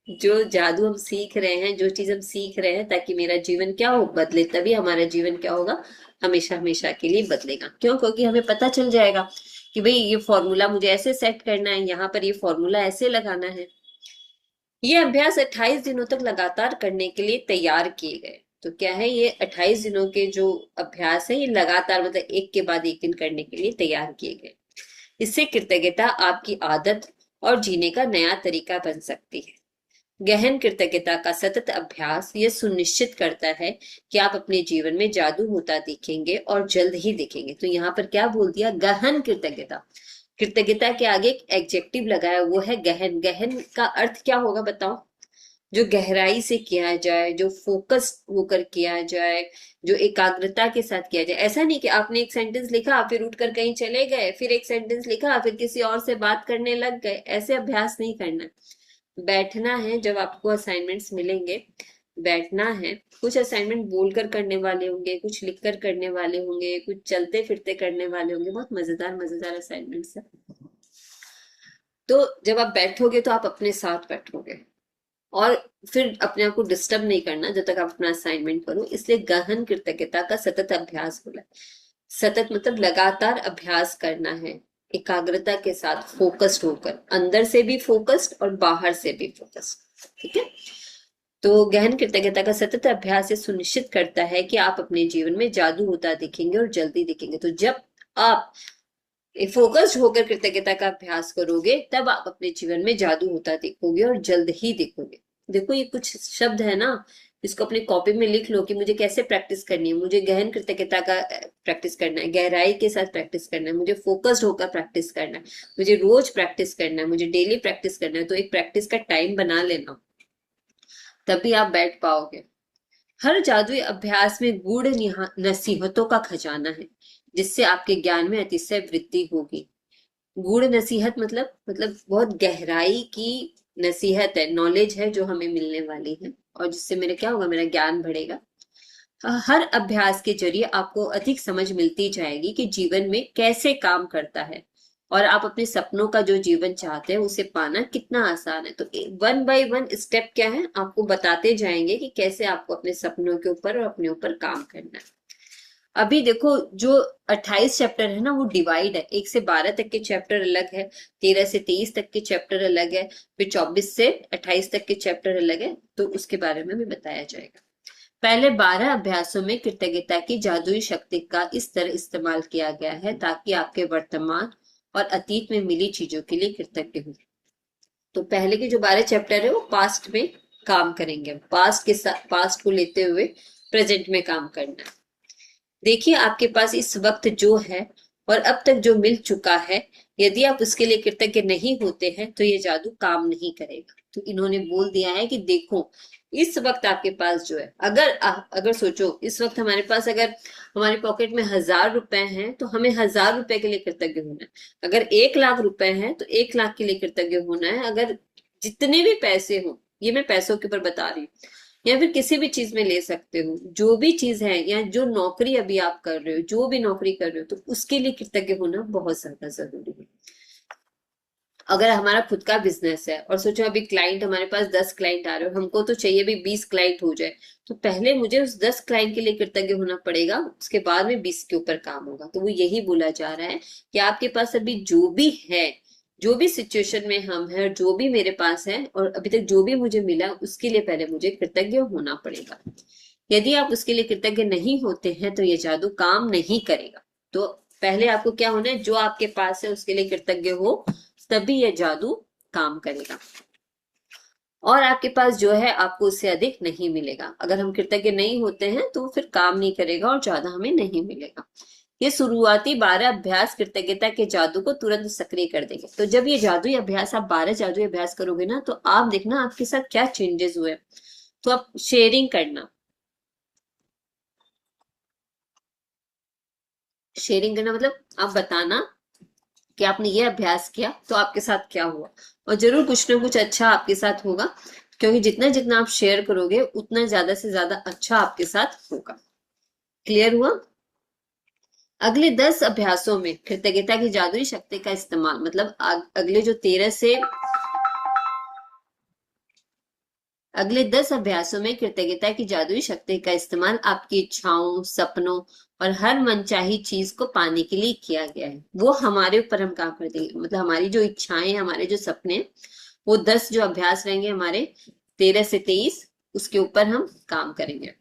जो जादू हम सीख रहे हैं, जो चीज हम सीख रहे हैं, ताकि मेरा जीवन क्या हो, बदले। तभी हमारा जीवन क्या होगा, हमेशा हमेशा के लिए बदलेगा। क्यों? क्योंकि हमें पता चल जाएगा कि भाई ये फॉर्मूला मुझे ऐसे सेट करना है, यहाँ पर ये फॉर्मूला ऐसे लगाना है। ये अभ्यास 28 दिनों तक लगातार करने के लिए तैयार किए गए। तो क्या है, ये 28 दिनों के जो अभ्यास है ये लगातार, मतलब एक के बाद एक दिन करने के लिए तैयार किए गए। इससे कृतज्ञता आपकी आदत और जीने का नया तरीका बन सकती है। गहन कृतज्ञता का सतत अभ्यास यह सुनिश्चित करता है कि आप अपने जीवन में जादू होता दिखेंगे और जल्द ही दिखेंगे। तो यहाँ पर क्या बोल दिया, गहन कृतज्ञता। कृतज्ञता के आगे एक एडजेक्टिव लगाया, वो है गहन। गहन का अर्थ क्या होगा बताओ? जो गहराई से किया जाए, जो फोकस होकर किया जाए, जो एकाग्रता के साथ किया जाए। ऐसा नहीं कि आपने एक सेंटेंस लिखा फिर उठ कर कहीं चले गए, फिर एक सेंटेंस लिखा फिर किसी और से बात करने लग गए। ऐसे अभ्यास नहीं करना। बैठना है, जब आपको असाइनमेंट्स मिलेंगे बैठना है। कुछ असाइनमेंट बोलकर करने वाले होंगे, कुछ लिखकर करने वाले होंगे, कुछ चलते फिरते करने वाले होंगे। बहुत मजेदार मजेदार असाइनमेंट्स है। तो जब आप बैठोगे तो आप अपने साथ बैठोगे, और फिर अपने आप को डिस्टर्ब नहीं करना जब तक आप अपना असाइनमेंट करो। इसलिए गहन कृतज्ञता का सतत अभ्यास बोला। सतत मतलब लगातार अभ्यास करना है, एकाग्रता के साथ, फोकस्ड होकर, अंदर से भी फोकस्ड और बाहर से भी फोकस्ड। ठीक है। तो गहन कृतज्ञता का सतत अभ्यास ये सुनिश्चित करता है कि आप अपने जीवन में जादू होता दिखेंगे और जल्दी दिखेंगे। तो जब आप फोकस्ड होकर कृतज्ञता का अभ्यास करोगे तब आप अपने जीवन में जादू होता देखोगे और जल्द ही देखोगे। देखो ये कुछ शब्द है ना, इसको अपनी कॉपी में लिख लो कि मुझे कैसे प्रैक्टिस करनी है। मुझे गहन कृतज्ञता का प्रैक्टिस करना है, गहराई के साथ प्रैक्टिस करना है, मुझे फोकस्ड होकर प्रैक्टिस करना है, मुझे रोज प्रैक्टिस करना है, मुझे डेली प्रैक्टिस करना है। तो एक प्रैक्टिस का टाइम बना लेना, तभी आप बैठ पाओगे। हर जादुई अभ्यास में गूढ़ नसीहतों का खजाना है, जिससे आपके ज्ञान में अतिशय वृद्धि होगी। गूढ़ नसीहत मतलब बहुत गहराई की नसीहत है, नॉलेज है जो हमें मिलने वाली है, और जिससे मेरा क्या होगा, मेरा ज्ञान बढ़ेगा। हर अभ्यास के जरिए आपको अधिक समझ मिलती जाएगी कि जीवन में कैसे काम करता है, और आप अपने सपनों का जो जीवन चाहते हैं उसे पाना कितना आसान है। तो वन बाय वन स्टेप क्या है, आपको बताते जाएंगे कि कैसे आपको अपने सपनों के ऊपर और अपने ऊपर काम करना है। अभी देखो, जो 28 चैप्टर है ना वो डिवाइड है। 1 से 12 तक के चैप्टर अलग है, 13 से 23 तक के चैप्टर अलग है, फिर 24 से 28 तक के चैप्टर अलग है। तो उसके बारे में भी बताया जाएगा। पहले 12 अभ्यासों में कृतज्ञता की जादुई शक्ति का इस तरह इस्तेमाल किया गया है ताकि आपके वर्तमान और अतीत में मिली चीजों के लिए कृतज्ञ हो। तो पहले के जो 12 चैप्टर है वो पास्ट में काम करेंगे, पास्ट के साथ, पास्ट को लेते हुए प्रेजेंट में काम करना है। देखिए आपके पास इस वक्त जो है और अब तक जो मिल चुका है, यदि आप उसके लिए कृतज्ञ नहीं होते हैं तो ये जादू काम नहीं करेगा। तो इन्होंने बोल दिया है कि देखो इस वक्त आपके पास जो है, अगर सोचो इस वक्त हमारे पास, अगर हमारे पॉकेट में 1000 रुपए हैं तो हमें 1000 रुपए के लिए कृतज्ञ होना है। अगर 1 लाख रुपए हैं तो 1 लाख के लिए कृतज्ञ होना है। अगर जितने भी पैसे हो, ये मैं पैसों के ऊपर बता रही हूँ, या फिर किसी भी चीज में ले सकते हो, जो भी चीज है, या जो नौकरी अभी आप कर रहे हो, जो भी नौकरी कर रहे हो, तो उसके लिए कृतज्ञ होना बहुत ज्यादा जरूरी है। अगर हमारा खुद का बिजनेस है और सोचो अभी क्लाइंट, हमारे पास 10 क्लाइंट आ रहे हो, हमको तो चाहिए भी 20 क्लाइंट हो जाए, तो पहले मुझे उस 10 क्लाइंट के लिए कृतज्ञ होना पड़ेगा, उसके बाद में 20 के ऊपर काम होगा। तो वो यही बोला जा रहा है कि आपके पास अभी जो भी है, जो भी सिचुएशन में हम हैं, जो भी मेरे पास है और अभी तक जो भी मुझे मिला, उसके लिए पहले मुझे कृतज्ञ होना पड़ेगा। यदि आप उसके लिए कृतज्ञ नहीं होते हैं तो ये जादू काम नहीं करेगा। तो पहले आपको क्या होना है, जो आपके पास है उसके लिए कृतज्ञ हो, तभी ये जादू काम करेगा। और आपके पास जो है आपको उससे अधिक नहीं मिलेगा। अगर हम कृतज्ञ नहीं होते हैं तो फिर काम नहीं करेगा और ज्यादा हमें नहीं मिलेगा। ये शुरुआती 12 अभ्यास कृतज्ञता के जादू को तुरंत सक्रिय कर देंगे। तो जब ये जादुई अभ्यास, आप 12 जादुई अभ्यास करोगे ना, तो आप देखना आपके साथ क्या चेंजेस हुए। तो आप शेयरिंग करना, शेयरिंग करना मतलब आप बताना कि आपने ये अभ्यास किया तो आपके साथ क्या हुआ। और जरूर कुछ ना कुछ अच्छा आपके साथ होगा, क्योंकि जितना जितना आप शेयर करोगे उतना ज्यादा से ज्यादा अच्छा आपके साथ होगा। क्लियर हुआ? अगले 10 अभ्यासों में कृतज्ञता की जादुई शक्ति का इस्तेमाल, मतलब अगले जो 13 से अगले 10 अभ्यासों में कृतज्ञता की जादुई शक्ति का इस्तेमाल आपकी इच्छाओं, सपनों और हर मनचाही चीज को पाने के लिए किया गया है। वो हमारे ऊपर हम काम कर देंगे, मतलब हमारी जो इच्छाएं, हमारे जो सपने, वो 10 जो अभ्यास रहेंगे हमारे 13 से 23, उसके ऊपर हम काम करेंगे।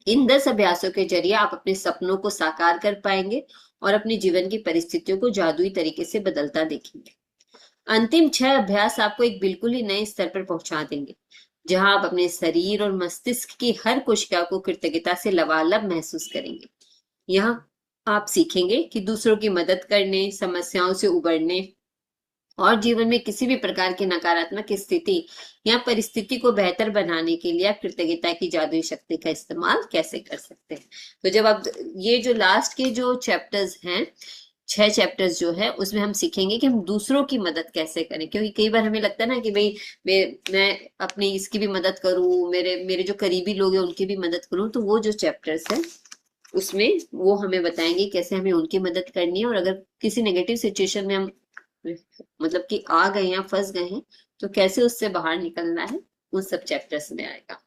इन 10 अभ्यासों के जरिए आप अपने सपनों को साकार कर पाएंगे और अपने जीवन की परिस्थितियों को जादुई तरीके से बदलता देखेंगे। अंतिम 6 अभ्यास आपको एक बिल्कुल ही नए स्तर पर पहुंचा देंगे, जहां आप अपने शरीर और मस्तिष्क की हर कोशिका को कृतज्ञता से लबालब महसूस करेंगे। यहाँ आप सीखेंगे कि दूसरों की मदद करने, समस्याओं से उबरने और जीवन में किसी भी प्रकार की नकारात्मक स्थिति या परिस्थिति को बेहतर बनाने के लिए आप कृतज्ञता की जादुई शक्ति का इस्तेमाल कैसे कर सकते हैं। तो जब आप ये जो लास्ट के जो चैप्टर्स हैं, 6 चैप्टर्स जो है, उसमें हम सीखेंगे कि हम दूसरों की मदद कैसे करें। क्योंकि कई बार हमें लगता है ना कि भाई मैं अपनी इसकी भी मदद करूं, मेरे मेरे जो करीबी लोग हैं उनकी भी मदद करूं। तो वो जो चैप्टर्स है उसमें वो हमें बताएंगे कैसे हमें उनकी मदद करनी है। और अगर किसी नेगेटिव सिचुएशन में हम मतलब कि आ गए हैं, फंस गए हैं, तो कैसे उससे बाहर निकलना है, उन सब चैप्टर्स में आएगा।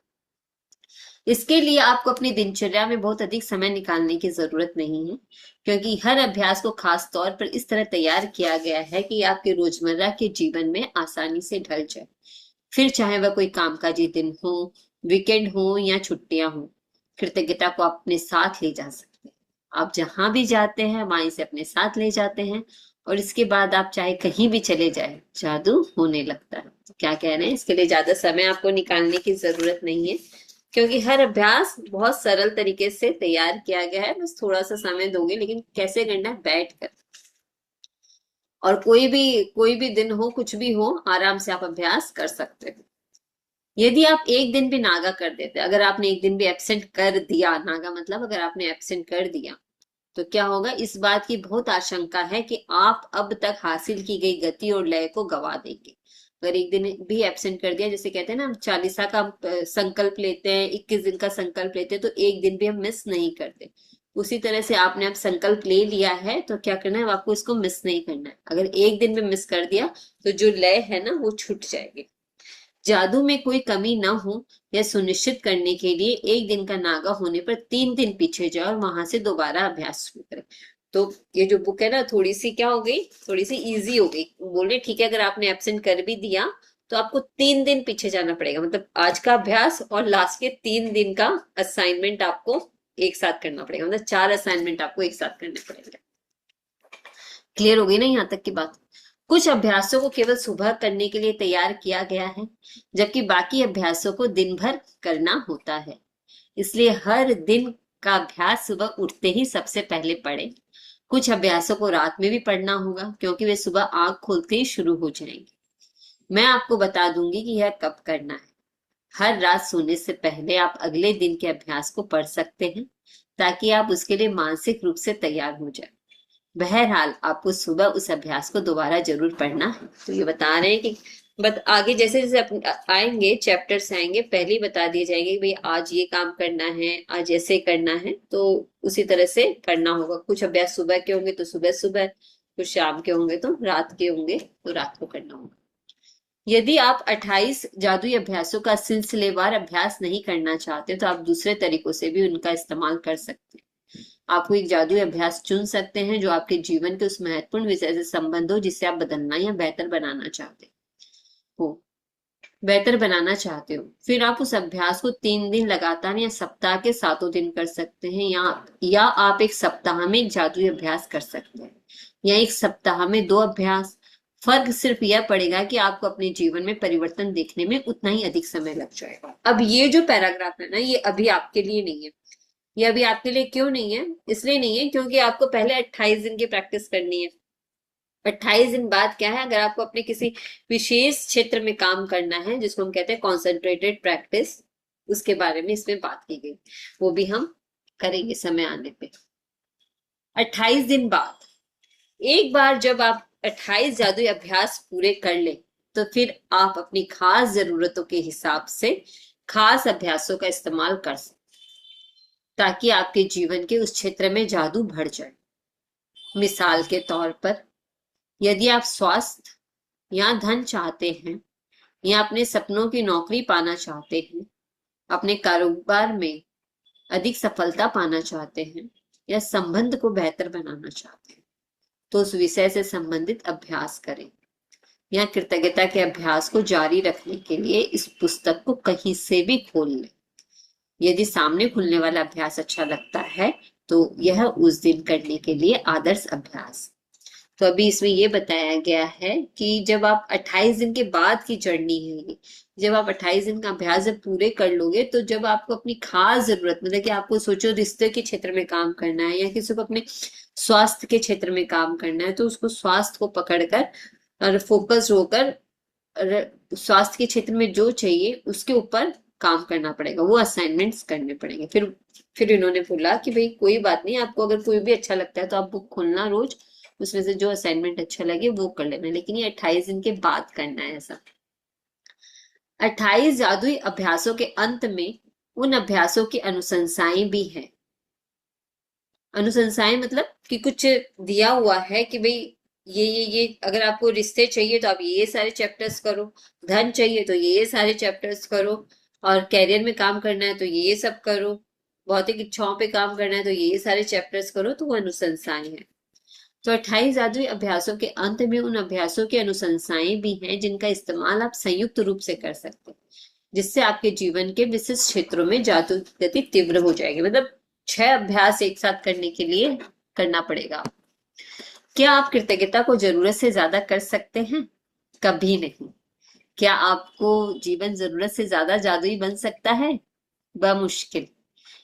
इसके लिए आपको अपनी दिनचर्या में बहुत अधिक समय निकालने की जरूरत नहीं है, क्योंकि हर अभ्यास को खास तौर पर इस तरह तैयार किया गया है कि आपके रोजमर्रा के जीवन में आसानी से ढल जाए। फिर चाहे वह कोई कामकाजी दिन हो, वीकेंड हो या छुट्टियां हो, कृतज्ञता को आप अपने साथ ले जा सकते हैं। आप जहां भी जाते हैं वहां इसे अपने साथ ले जाते हैं, और इसके बाद आप चाहे कहीं भी चले जाए, जादू होने लगता है। तो क्या कह रहे हैं, इसके लिए ज्यादा समय आपको निकालने की जरूरत नहीं है, क्योंकि हर अभ्यास बहुत सरल तरीके से तैयार किया गया है। बस थोड़ा सा समय दोगे, लेकिन कैसे करना है, बैठ कर। और कोई भी दिन हो, कुछ भी हो, आराम से आप अभ्यास कर सकते हैं। यदि आप एक दिन भी नागा कर देते, अगर आपने एक दिन भी एब्सेंट कर दिया, नागा मतलब अगर आपने एब्सेंट कर दिया, तो क्या होगा, इस बात की बहुत आशंका है कि आप अब तक हासिल की गई गति और लय को गवा देंगे। अगर एक दिन भी एब्सेंट कर दिया, जैसे कहते हैं ना हम चालीसा का संकल्प लेते हैं, 21 दिन का संकल्प लेते हैं, तो एक दिन भी हम मिस नहीं करते। उसी तरह से आपने अब संकल्प ले लिया है, तो क्या करना है, आपको इसको मिस नहीं करना है। अगर एक दिन भी मिस कर दिया तो जो लय है ना वो छूट जाएगी। जादू में कोई कमी ना हो यह सुनिश्चित करने के लिए एक दिन का नागा होने पर 3 दिन पीछे जाओ और वहां से दोबारा अभ्यास शुरू करें। तो ये जो बुक है ना, थोड़ी सी क्या हो गई, थोड़ी सी इजी हो गई। बोले ठीक है, अगर आपने एब्सेंट कर भी दिया तो आपको 3 दिन पीछे जाना पड़ेगा, मतलब आज का अभ्यास और लास्ट के 3 दिन का असाइनमेंट आपको एक साथ करना पड़ेगा, मतलब 4 असाइनमेंट आपको एक साथ करने पड़ेंगे। क्लियर हो गई ना यहाँ तक की बात? कुछ अभ्यासों को केवल सुबह करने के लिए तैयार किया गया है, जबकि बाकी अभ्यासों को दिन भर करना होता है। इसलिए हर दिन का अभ्यास सुबह उठते ही सबसे पहले पढ़ें। कुछ अभ्यासों को रात में भी पढ़ना होगा, क्योंकि वे सुबह आंख खोलते ही शुरू हो जाएंगे। मैं आपको बता दूंगी कि यह कब करना है। हर रात सोने से पहले आप अगले दिन के अभ्यास को पढ़ सकते हैं, ताकि आप उसके लिए मानसिक रूप से तैयार हो जाए। बहरहाल आपको सुबह उस अभ्यास को दोबारा जरूर पढ़ना है। तो ये बता रहे हैं कि आगे जैसे जैसे आएंगे चैप्टर्स आएंगे, पहले ही बता दिए जाएंगे कि भाई आज ये काम करना है, आज ऐसे करना है, तो उसी तरह से करना होगा। कुछ अभ्यास सुबह के होंगे तो सुबह सुबह, कुछ शाम के होंगे तो रात के होंगे तो रात को करना होगा। यदि आप 28 जादुई अभ्यासों का सिलसिलेवार अभ्यास नहीं करना चाहते, तो आप दूसरे तरीकों से भी उनका इस्तेमाल कर सकते हैं। आप कोई जादुई अभ्यास चुन सकते हैं जो आपके जीवन के उस महत्वपूर्ण विषय से संबंध हो जिसे आप बदलना या बेहतर बनाना चाहते हो। बेहतर बनाना चाहते हो, फिर आप उस अभ्यास को 3 दिन लगातार या सप्ताह के 7 दिन कर सकते हैं, या आप एक सप्ताह में एक जादुई अभ्यास कर सकते हैं, या एक सप्ताह में 2 अभ्यास। फर्क सिर्फ यह पड़ेगा कि आपको अपने जीवन में परिवर्तन देखने में उतना ही अधिक समय लग जाएगा। अब ये जो पैराग्राफ है ना, ये अभी आपके लिए नहीं है। ये अभी आपके लिए क्यों नहीं है? इसलिए नहीं है क्योंकि आपको पहले 28 दिन की प्रैक्टिस करनी है। 28 दिन बाद क्या है, अगर आपको अपने किसी विशेष क्षेत्र में काम करना है, जिसको हम कहते हैं कॉन्सेंट्रेटेड प्रैक्टिस, उसके बारे में इसमें बात की गई, वो भी हम करेंगे समय आने पे। 28 दिन बाद, एक बार जब आप 28 जादुई अभ्यास पूरे कर लें, तो फिर आप अपनी खास जरूरतों के हिसाब से खास अभ्यासों का इस्तेमाल कर सकते, ताकि आपके जीवन के उस क्षेत्र में जादू बढ़ जाए। मिसाल के तौर पर, यदि आप स्वास्थ्य या धन चाहते हैं, या अपने सपनों की नौकरी पाना चाहते हैं, अपने कारोबार में अधिक सफलता पाना चाहते हैं, या संबंध को बेहतर बनाना चाहते हैं, तो उस विषय से संबंधित अभ्यास करें, या कृतज्ञता के अभ्यास को जारी रखने के लिए इस पुस्तक को कहीं से भी खोल लें। यदि सामने खुलने वाला अभ्यास अच्छा लगता है, तो यह उस दिन करने के लिए आदर्श अभ्यास। तो अभी इसमें ये बताया गया है कि जब आप 28 दिन के बाद की जर्नी है ये, जब आप 28 दिन का अभ्यास जब पूरे कर लोगे, तो जब आपको अपनी खास जरूरत, मतलब कि आपको सोचो रिश्ते के क्षेत्र में काम करना है, या किसी को अपने स्वास्थ्य के क्षेत्र में काम करना है, तो उसको स्वास्थ्य को पकड़कर और फोकस होकर स्वास्थ्य के क्षेत्र में जो चाहिए उसके ऊपर काम करना पड़ेगा, वो असाइनमेंट्स करने पड़ेंगे। फिर इन्होंने बोला कि भाई कोई बात नहीं, आपको अगर कोई भी अच्छा लगता है तो आप बुक खोलना रोज, उसमें से जो असाइनमेंट अच्छा लगे वो कर लेना, लेकिन ये 28 दिन के बाद करना है ऐसा। 28 जादुई अभ्यासों के अंत में उन अभ्यासों की अनुशंसाएं भी हैं। अनुशंसाएं मतलब कि कुछ दिया हुआ है कि भाई ये अगर आपको रिश्ते चाहिए तो आप ये सारे चैप्टर्स करो, धन चाहिए तो ये सारे चैप्टर्स करो, और कैरियर में काम करना है तो ये सब करो, भौतिक इच्छाओं पे काम करना है तो ये सारे चैप्टर्स करो, तो वो अनुशंसाएं हैं। तो 28 जादुई अभ्यासों के अंत में उन अभ्यासों की अनुशंसाएं भी हैं, जिनका इस्तेमाल आप संयुक्त रूप से कर सकते हैं, जिससे आपके जीवन के विशिष्ट क्षेत्रों में जादू की गति तीव्र हो जाएगी। मतलब 6 अभ्यास एक साथ करने के लिए करना पड़ेगा। क्या आप कृतज्ञता को जरूरत से ज्यादा कर सकते हैं? कभी नहीं। क्या आपको जीवन जरूरत से ज्यादा जादुई बन सकता है? बमुश्किल।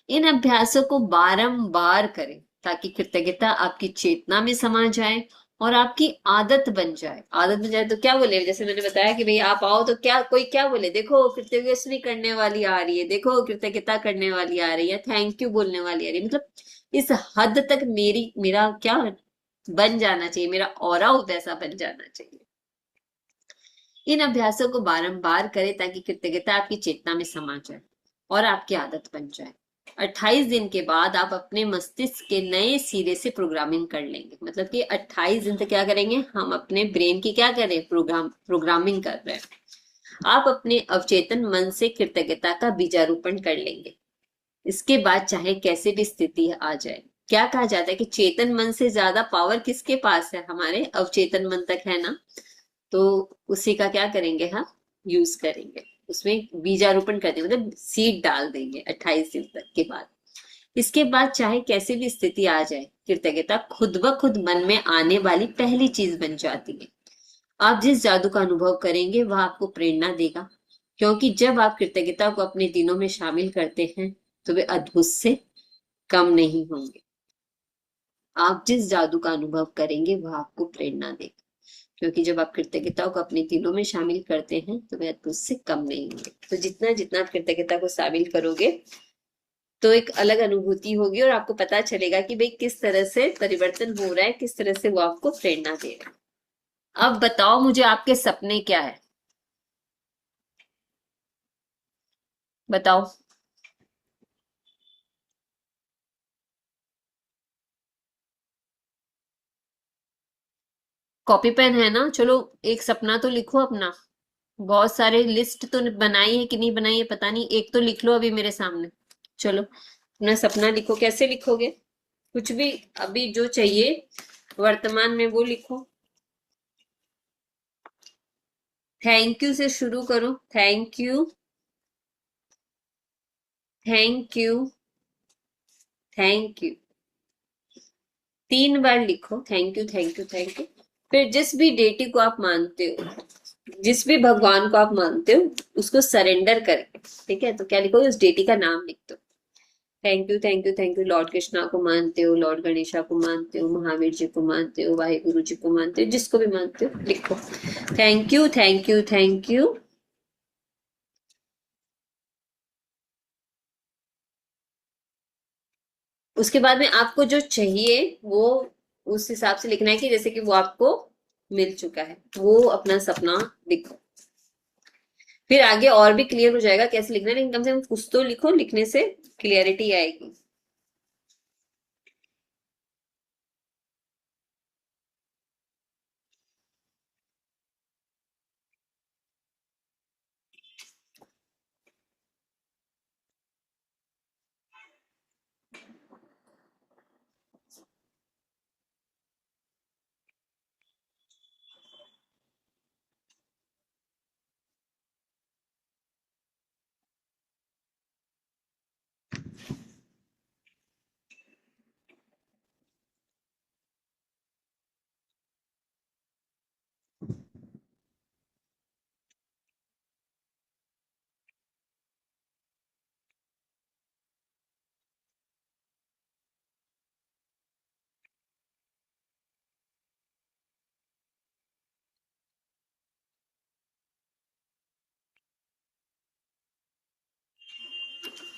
इन अभ्यासों को बारंबार करें, ताकि कृतज्ञता आपकी चेतना में समा जाए और आपकी आदत बन जाए। आदत बन जाए तो क्या बोले, जैसे मैंने बताया कि भाई आप आओ तो क्या कोई क्या बोले, देखो कृतज्ञता करने वाली आ रही है, देखो कृतज्ञता करने वाली आ रही है, थैंक यू बोलने वाली आ रही है। मतलब इस हद तक मेरा क्या बन जाना चाहिए, मेरा ऑरा वैसा बन जाना चाहिए। इन अभ्यासों को बारंबार करें, ताकि कृतज्ञता आपकी चेतना में समा जाए और आपकी आदत बन जाए। 28 दिन के बाद आप अपने मस्तिष्क के नए सिरे से प्रोग्रामिंग कर लेंगे। मतलब कि 28 दिन तक क्या करेंगे, हम अपने ब्रेन की क्या करें, प्रोग्रामिंग कर रहे हैं। आप अपने अवचेतन मन से कृतज्ञता का बीजारोपण कर लेंगे। इसके बाद चाहे कैसे भी स्थिति आ जाए, क्या कहा जाता है कि चेतन मन से ज्यादा पावर किसके पास है, हमारे अवचेतन मन तक है ना, तो उसी का क्या करेंगे, हम यूज करेंगे, उसमें बीजारोपण कर देंगे, मतलब सीड डाल देंगे 28 दिन तक के बाद। इसके बाद चाहे कैसी भी स्थिति आ जाए, कृतज्ञता खुद ब खुद मन में आने वाली पहली चीज बन जाती है। आप जिस जादू का अनुभव करेंगे वह आपको प्रेरणा देगा, क्योंकि जब आप कृतज्ञता को अपने दिनों में शामिल करते हैं, तो वे अद्भुत से कम नहीं होंगे। आप जिस जादू का अनुभव करेंगे वह आपको प्रेरणा देगा, क्योंकि जब आप कृतज्ञता को अपने दिनों में शामिल करते हैं, तो वे अद्भुत से कम नहीं होंगे। तो जितना जितना आप कृतज्ञता को शामिल करोगे, तो एक अलग अनुभूति होगी, और आपको पता चलेगा कि भाई किस तरह से परिवर्तन हो रहा है, किस तरह से वो आपको प्रेरणा दे रहा है। अब बताओ मुझे, आपके सपने क्या है? बताओ। कॉपी पेन है ना? चलो एक सपना तो लिखो अपना। बहुत सारे लिस्ट तो बनाई है कि नहीं बनाई है पता नहीं, एक तो लिख लो अभी मेरे सामने। चलो अपना सपना लिखो। कैसे लिखोगे? कुछ भी अभी जो चाहिए वर्तमान में वो लिखो। थैंक यू से शुरू करो। Thank you, thank you, thank you. 3 बार लिखो thank you, thank you, thank you. फिर जिस भी डेटी को आप मानते हो, जिस भी भगवान को आप मानते हो, उसको सरेंडर करके, ठीक है, तो क्या लिखो, उस डेटी का नाम लिख दो। Thank you, thank you, thank you. Lord Krishna को मानते हो, लॉर्ड गणेशा को मानते हो, महावीर जी को मानते हो, वाहिगुरु जी को मानते हो, जिसको भी मानते हो लिखो। Thank you, thank you, thank you. उसके बाद में आपको जो चाहिए वो उस हिसाब से लिखना है कि जैसे कि वो आपको मिल चुका है, वो अपना सपना लिखो। फिर आगे और भी क्लियर हो जाएगा कैसे लिखना है, लेकिन कम से कम कुछ तो लिखो, लिखने से क्लियरिटी आएगी।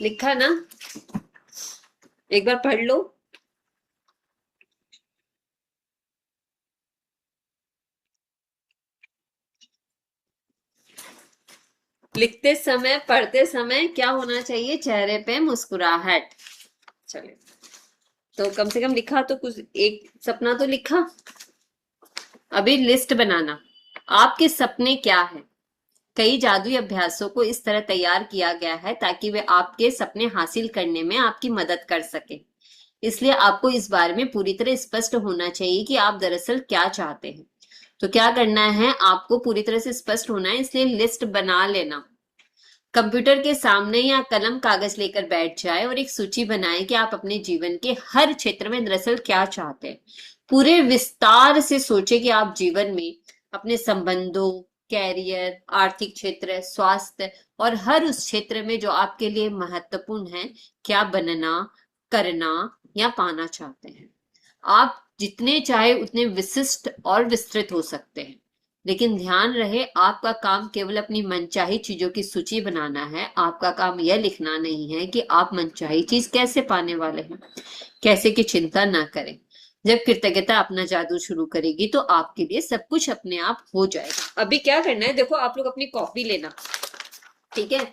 लिखा ना? एक बार पढ़ लो। लिखते समय, पढ़ते समय क्या होना चाहिए? चेहरे पे मुस्कुराहट। चले, तो कम से कम लिखा तो कुछ, एक सपना तो लिखा। अभी लिस्ट बनाना, आपके सपने क्या है। कई जादुई अभ्यासों को इस तरह तैयार किया गया है ताकि वे आपके सपने हासिल करने में आपकी मदद कर सके। इसलिए आपको इस बारे में पूरी तरह स्पष्ट होना चाहिए कि आप दरअसल क्या चाहते हैं। तो क्या करना है, आपको पूरी तरह से स्पष्ट होना है, इसलिए लिस्ट बना लेना। कंप्यूटर के सामने या कलम कागज लेकर बैठ जाए और एक सूची बनाएं कि आप अपने जीवन के हर क्षेत्र में दरअसल क्या चाहते हैं। पूरे विस्तार से सोचे कि आप जीवन में अपने संबंधों, कैरियर, आर्थिक क्षेत्र, स्वास्थ्य और हर उस क्षेत्र में जो आपके लिए महत्वपूर्ण है, क्या बनना, करना या पाना चाहते हैं। आप जितने चाहे उतने विशिष्ट और विस्तृत हो सकते हैं, लेकिन ध्यान रहे आपका काम केवल अपनी मनचाही चीजों की सूची बनाना है। आपका काम यह लिखना नहीं है कि आप मनचाही चीज कैसे पाने वाले हैं। कैसे की चिंता ना करें। जब कृतज्ञता अपना जादू शुरू करेगी तो आपके लिए सब कुछ अपने आप हो जाएगा। अभी क्या करना है, देखो आप लोग अपनी कॉपी लेना, ठीक है,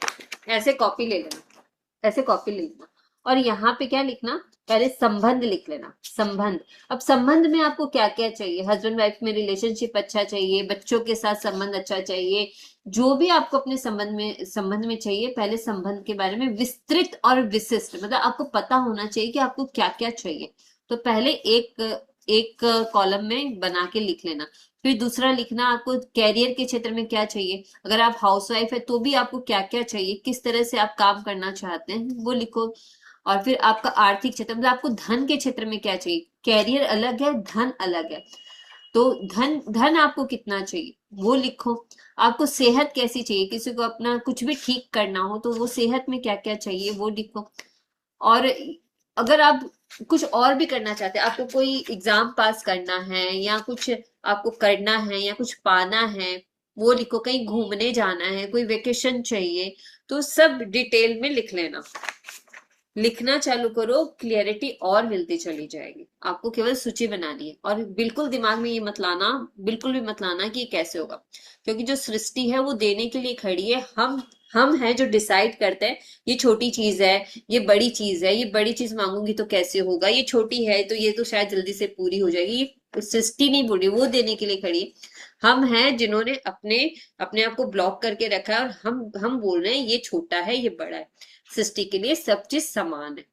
ऐसे कॉपी ले लेना, ऐसे कॉपी ले लेना, और यहाँ पे क्या लिखना, पहले संबंध लिख लेना। संबंध, अब संबंध में आपको क्या क्या चाहिए, हस्बैंड वाइफ में रिलेशनशिप अच्छा चाहिए, बच्चों के साथ संबंध अच्छा चाहिए, जो भी आपको अपने संबंध में चाहिए, पहले संबंध के बारे में विस्तृत और विशिष्ट, मतलब आपको पता होना चाहिए कि आपको क्या क्या चाहिए। तो पहले एक एक कॉलम में बना के लिख लेना। फिर दूसरा लिखना, आपको कैरियर के क्षेत्र में क्या चाहिए, अगर आप हाउसवाइफ है तो भी आपको क्या क्या चाहिए, किस तरह से आप काम करना चाहते हैं वो लिखो। और फिर आपका आर्थिक क्षेत्र, मतलब आपको धन के क्षेत्र में क्या चाहिए, कैरियर अलग है, धन अलग है, तो धन धन आपको कितना चाहिए वो लिखो। आपको सेहत कैसी चाहिए, किसी को अपना कुछ भी ठीक करना हो तो वो सेहत में क्या क्या चाहिए वो लिखो। और अगर आप कुछ और भी करना चाहते हैं, आपको कोई एग्जाम पास करना है या कुछ आपको करना है या कुछ पाना है, वो लिखो। कहीं घूमने जाना है, कोई वेकेशन चाहिए, तो सब डिटेल में लिख लेना। लिखना चालू करो, क्लियरिटी और मिलती चली जाएगी। आपको केवल सूची बनानी है, और बिल्कुल दिमाग में ये मत लाना, बिल्कुल भी मत लाना कि ये कैसे होगा, क्योंकि जो सृष्टि है वो देने के लिए खड़ी है। हम हैं जो डिसाइड करते हैं, ये छोटी चीज है, ये बड़ी चीज है, ये बड़ी चीज मांगूंगी तो कैसे होगा, ये छोटी है तो ये तो शायद जल्दी से पूरी हो जाएगी। ये सृष्टि नहीं बोल रही, वो देने के लिए खड़ी है। हम हैं जिन्होंने अपने अपने आप को ब्लॉक करके रखा है, और हम बोल रहे हैं ये छोटा है, ये बड़ा है। सृष्टि के लिए सब चीज समान है।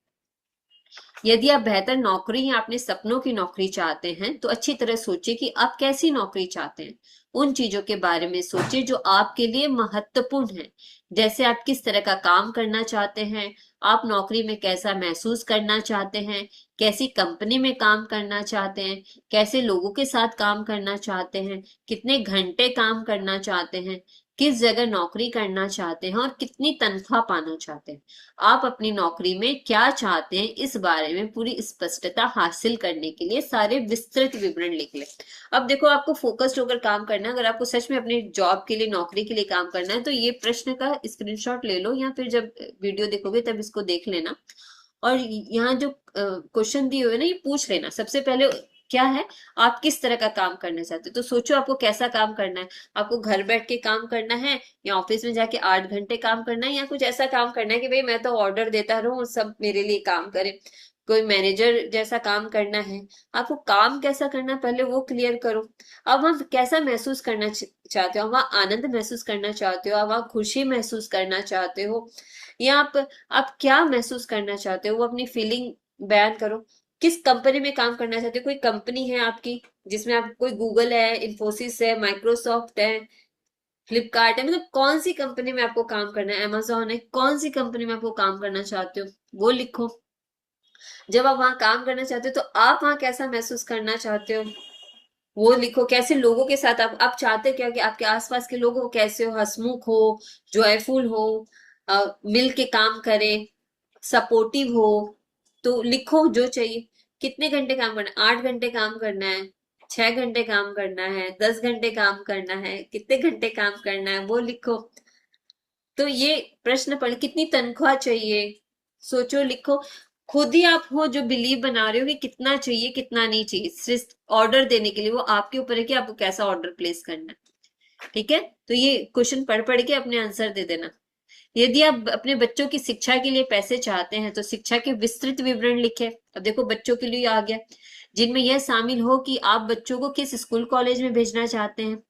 यदि आप बेहतर नौकरी या अपने सपनों की नौकरी चाहते हैं तो अच्छी तरह सोचिए कि आप कैसी नौकरी चाहते हैं। उन चीजों के बारे में सोचिए जो आपके लिए महत्वपूर्ण है। जैसे आप किस तरह का काम करना चाहते हैं, आप नौकरी में कैसा महसूस करना चाहते हैं, कैसी कंपनी में काम करना चाहते हैं, कैसे लोगों के साथ काम करना चाहते हैं, कितने घंटे काम करना चाहते हैं, किस जगह नौकरी करना चाहते हैं और कितनी तनख्वाह पाना चाहते हैं। आप अपनी नौकरी में क्या चाहते हैं इस बारे में पूरी स्पष्टता हासिल करने के लिए सारे विस्तृत विवरण लिख लें। अब देखो, आपको फोकस्ड होकर काम करना है। अगर आपको सच में अपनी जॉब के लिए, नौकरी के लिए काम करना है, तो ये प्रश्न का स्क्रीनशॉट ले लो, या फिर जब वीडियो देखोगे तब इसको देख लेना। और यहाँ जो क्वेश्चन दिए हुए ना, ये पूछ लेना सबसे पहले। क्या है, आप किस तरह का काम करना चाहते हो, तो सोचो आपको कैसा काम करना है। आपको घर बैठ के काम करना है, या ऑफिस में जाके 8 घंटे काम करना है, या कुछ ऐसा काम करना है कि भाई मैं तो ऑर्डर देता रहूं और सब मेरे लिए काम करे, कोई मैनेजर जैसा काम करना है। आपको काम कैसा करना है पहले वो क्लियर करो। अब वहां कैसा महसूस करना चाहते हो, वहां आनंद महसूस करना चाहते हो, आप वहां खुशी महसूस करना चाहते हो, या आप क्या महसूस करना चाहते हो, वो अपनी फीलिंग बयान करो। किस कंपनी में काम करना चाहते हो, कोई कंपनी है आपकी जिसमें आप, कोई गूगल है, इन्फोसिस है, माइक्रोसॉफ्ट है, फ्लिपकार्ट है, मतलब कौन सी कंपनी में आपको काम करना है, अमेजोन है, कौन सी कंपनी में आपको काम करना चाहते हो, वो लिखो। जब आप वहां काम करना चाहते हो तो आप वहां कैसा महसूस करना चाहते हो, वो लिखो। कैसे लोगों के साथ आप चाहते क्या कि आपके आसपास के लोग हो, कैसे हो, हंसमुख हो, जॉयफुल हो, मिल के काम करें, सपोर्टिव हो। तो लिखो जो चाहिए। कितने घंटे काम करना है, 8 घंटे काम करना है, 6 घंटे काम करना है, 10 घंटे काम करना है, कितने घंटे काम करना है, वो लिखो। तो ये प्रश्न पढ़, कितनी तनख्वाह चाहिए, सोचो, लिखो। खुद ही आप हो जो बिलीव बना रहे हो कि कितना चाहिए कितना नहीं चाहिए। सिर्फ ऑर्डर देने के लिए वो आपके ऊपर है कि आपको कैसा ऑर्डर प्लेस करना है। ठीक है, तो ये क्वेश्चन पढ़ पढ़ के अपने आंसर दे देना। यदि आप अपने बच्चों की शिक्षा के लिए पैसे चाहते हैं तो शिक्षा के विस्तृत विवरण लिखें। अब देखो, बच्चों के लिए आ गया, जिनमें यह शामिल हो कि आप बच्चों को किस स्कूल कॉलेज में भेजना चाहते हैं,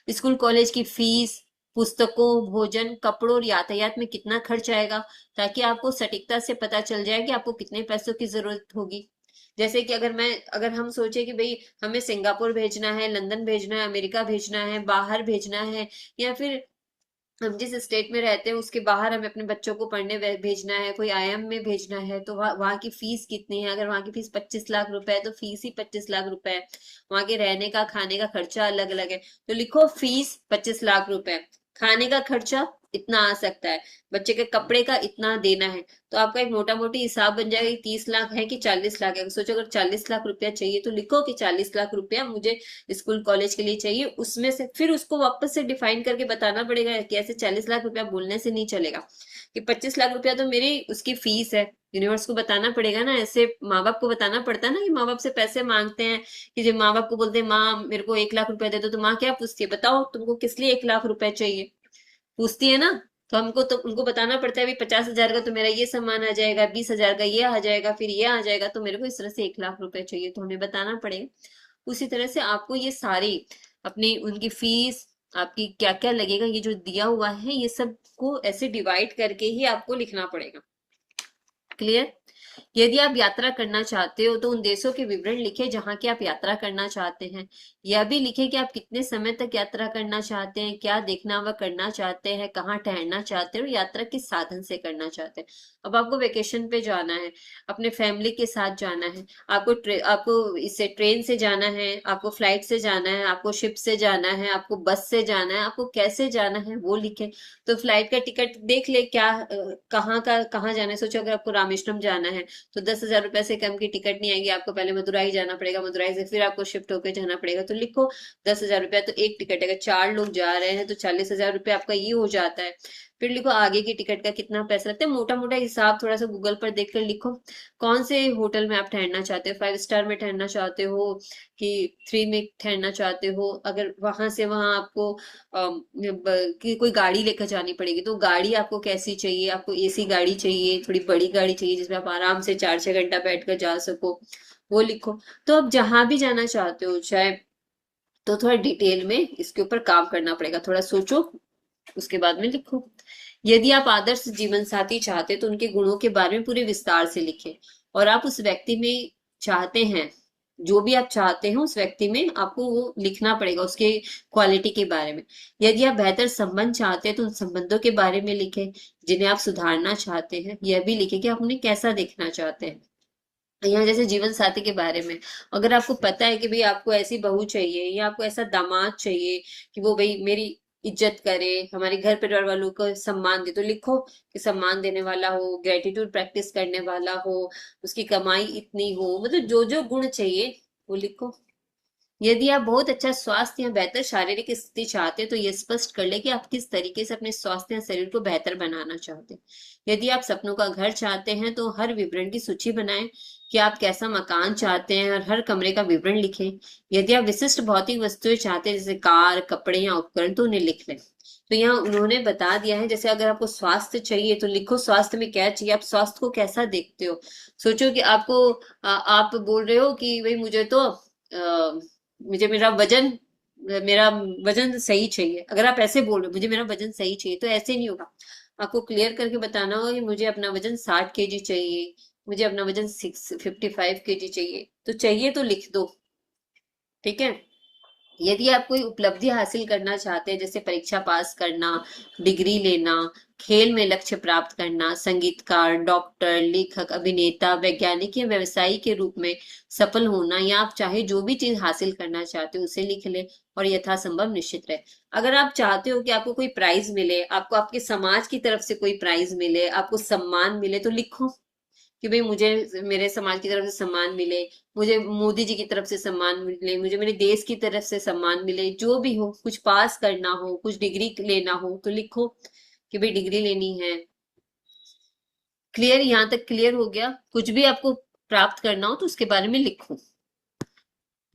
स्कूल कॉलेज की फीस, पुस्तकों, भोजन, कपड़ों और यातायात में कितना खर्च आएगा, ताकि आपको सटीकता से पता चल जाए कि आपको कितने पैसों की जरूरत होगी। जैसे कि अगर हम सोचे कि भाई हमें सिंगापुर भेजना है, लंदन भेजना है, अमेरिका भेजना है, बाहर भेजना है, या फिर हम जिस स्टेट में रहते हैं उसके बाहर हमें अपने बच्चों को पढ़ने भेजना है, कोई आईएम में भेजना है, तो वहाँ की फीस कितनी है। अगर वहाँ की फीस 25 लाख रुपए है तो फीस ही 25 लाख रुपए है। वहाँ के रहने का, खाने का खर्चा अलग अलग है। तो लिखो फीस 25 लाख रुपए, खाने का खर्चा इतना आ सकता है, बच्चे के कपड़े का इतना देना है। तो आपका एक मोटा मोटी हिसाब बन जाएगा कि 30 लाख है कि 40 लाख है। सोचो अगर 40 लाख रुपया चाहिए तो लिखो कि 40 लाख रुपया मुझे स्कूल कॉलेज के लिए चाहिए। उसमें से फिर उसको वापस से डिफाइन करके बताना पड़ेगा कि ऐसे 40 लाख रुपया बोलने से नहीं चलेगा, कि 25 लाख रुपया तो मेरी उसकी फीस है। यूनिवर्स को बताना पड़ेगा ना, ऐसे माँ बाप को बताना पड़ता है ना, कि माँ बाप से पैसे मांगते हैं। कि जब माँ बाप को बोलते हैं माँ मेरे को 1 लाख रुपया दे दो, तो माँ क्या पूछती है, बताओ तुमको किस लिए 1 लाख रुपया चाहिए, पूछती है ना। तो हमको तो उनको बताना पड़ता है, भाई 50 हजार का तो मेरा ये सामान आ जाएगा, 20 हजार का ये आ जाएगा, फिर ये आ जाएगा, तो मेरे को इस तरह से 1 लाख रुपए चाहिए, तो हमें बताना पड़ेगा। उसी तरह से आपको ये सारी अपनी उनकी फीस, आपकी क्या क्या लगेगा, ये जो दिया हुआ है ये सब को ऐसे डिवाइड करके ही आपको लिखना पड़ेगा। क्लियर। यदि आप यात्रा करना चाहते हो तो उन देशों के विवरण लिखें जहां की आप यात्रा करना चाहते हैं। यह भी लिखें कि आप कितने समय तक यात्रा करना चाहते हैं, क्या देखना व करना चाहते हैं, कहाँ ठहरना चाहते हैं और यात्रा किस साधन से करना चाहते हैं। अब आपको वेकेशन पे जाना है, अपने फैमिली के साथ जाना है, आपको इससे ट्रेन से जाना है, आपको फ्लाइट से जाना है, आपको शिप से जाना है, आपको बस से जाना है, आपको कैसे जाना है वो लिखें। तो फ्लाइट का टिकट देख ले, क्या कहाँ जाना है। सोचो अगर आपको रामेश्वरम जाना है तो 10 हजार रुपए से कम की टिकट नहीं आएगी, आपको पहले मदुराई जाना पड़ेगा, मदुराई से फिर आपको शिफ्ट होकर जाना पड़ेगा। तो लिखो 10 हजार रुपया तो एक टिकट है, अगर 4 लोग जा रहे हैं तो 40 हजार रुपया आपका ये हो जाता है। फिर लिखो आगे की टिकट का कितना पैसा लगता है, मोटा मोटा हिसाब थोड़ा सा गूगल पर देख कर लिखो। कौन से होटल में आप ठहरना चाहते हो, 5 स्टार में ठहरना चाहते हो कि 3 में ठहरना चाहते हो। अगर वहां से वहां आपको कि कोई गाड़ी लेकर जानी पड़ेगी तो गाड़ी आपको कैसी चाहिए, आपको एसी गाड़ी चाहिए, थोड़ी बड़ी गाड़ी चाहिए जिसमें आप आराम से 4-6 घंटा बैठकर जा सको, वो लिखो। तो अब जहां भी जाना चाहते हो, चाहे तो थोड़ा डिटेल में इसके ऊपर काम करना पड़ेगा, थोड़ा सोचो उसके बाद में लिखो। यदि आप आदर्श जीवन साथी चाहते तो उनके गुणों के बारे में पूरे विस्तार से लिखें। और आप उस व्यक्ति में चाहते हैं, जो भी आप चाहते हैं उस व्यक्ति में आपको वो लिखना पड़ेगा, उसके क्वालिटी के बारे में। यदि आप बेहतर संबंध चाहते हैं तो उन संबंधों के बारे में लिखें जिन्हें आप सुधारना चाहते हैं। यह भी लिखें कि आप उन्हें कैसा देखना चाहते हैं। यहाँ जैसे जीवन साथी के बारे में, अगर आपको पता है कि भाई आपको ऐसी बहू चाहिए या आपको ऐसा दामाद चाहिए कि वो भाई मेरी इज्जत करे, हमारे घर परिवार वालों को सम्मान दे, तो लिखो कि सम्मान देने वाला हो, ग्रेटिट्यूड प्रैक्टिस करने वाला हो, उसकी कमाई इतनी हो, मतलब जो जो गुण चाहिए वो लिखो। यदि आप बहुत अच्छा स्वास्थ्य या बेहतर शारीरिक स्थिति चाहते हैं तो ये स्पष्ट कर ले कि आप किस तरीके से अपने स्वास्थ्य या शरीर को बेहतर बनाना चाहते हैं। यदि आप सपनों का घर चाहते हैं तो हर विवरण की सूची बनाएं कि आप कैसा मकान चाहते हैं और हर कमरे का विवरण लिखें। यदि आप विशिष्ट भौतिक वस्तुएं चाहते हैं जैसे कार, कपड़े या उपकरण, तो उन्हें लिख लें। तो यहाँ उन्होंने बता दिया है, जैसे अगर आपको स्वास्थ्य चाहिए तो लिखो स्वास्थ्य में क्या चाहिए, आप स्वास्थ्य को कैसा देखते हो। सोचो कि आपको आप बोल रहे हो कि भाई मुझे मेरा वजन सही चाहिए। अगर आप ऐसे बोल रहे हो मुझे मेरा वजन सही चाहिए, तो ऐसे नहीं होगा। आपको क्लियर करके बताना होगा कि मुझे अपना वजन 60 kg चाहिए, मुझे अपना वजन 55 kg चाहिए। तो चाहिए तो लिख दो, ठीक है। यदि आप कोई उपलब्धि हासिल करना चाहते हैं जैसे परीक्षा पास करना, डिग्री लेना, खेल में लक्ष्य प्राप्त करना, संगीतकार, डॉक्टर, लेखक, अभिनेता, वैज्ञानिक या व्यवसायी के रूप में सफल होना, या आप चाहे जो भी चीज हासिल करना चाहते हो उसे लिख ले और यथासंभव निश्चित रहे। अगर आप चाहते हो कि आपको कोई प्राइज मिले, आपको आपके समाज की तरफ से कोई प्राइज मिले, आपको सम्मान मिले, तो लिखो कि भाई मुझे मेरे समाज की तरफ से सम्मान मिले, मुझे मोदी जी की तरफ से सम्मान मिले, मुझे मेरे देश की तरफ से सम्मान मिले, जो भी हो, कुछ पास करना हो, कुछ डिग्री लेना हो, तो लिखो कि भाई डिग्री लेनी है। क्लियर? यहाँ तक क्लियर हो गया? कुछ भी आपको प्राप्त करना हो तो उसके बारे में लिखो।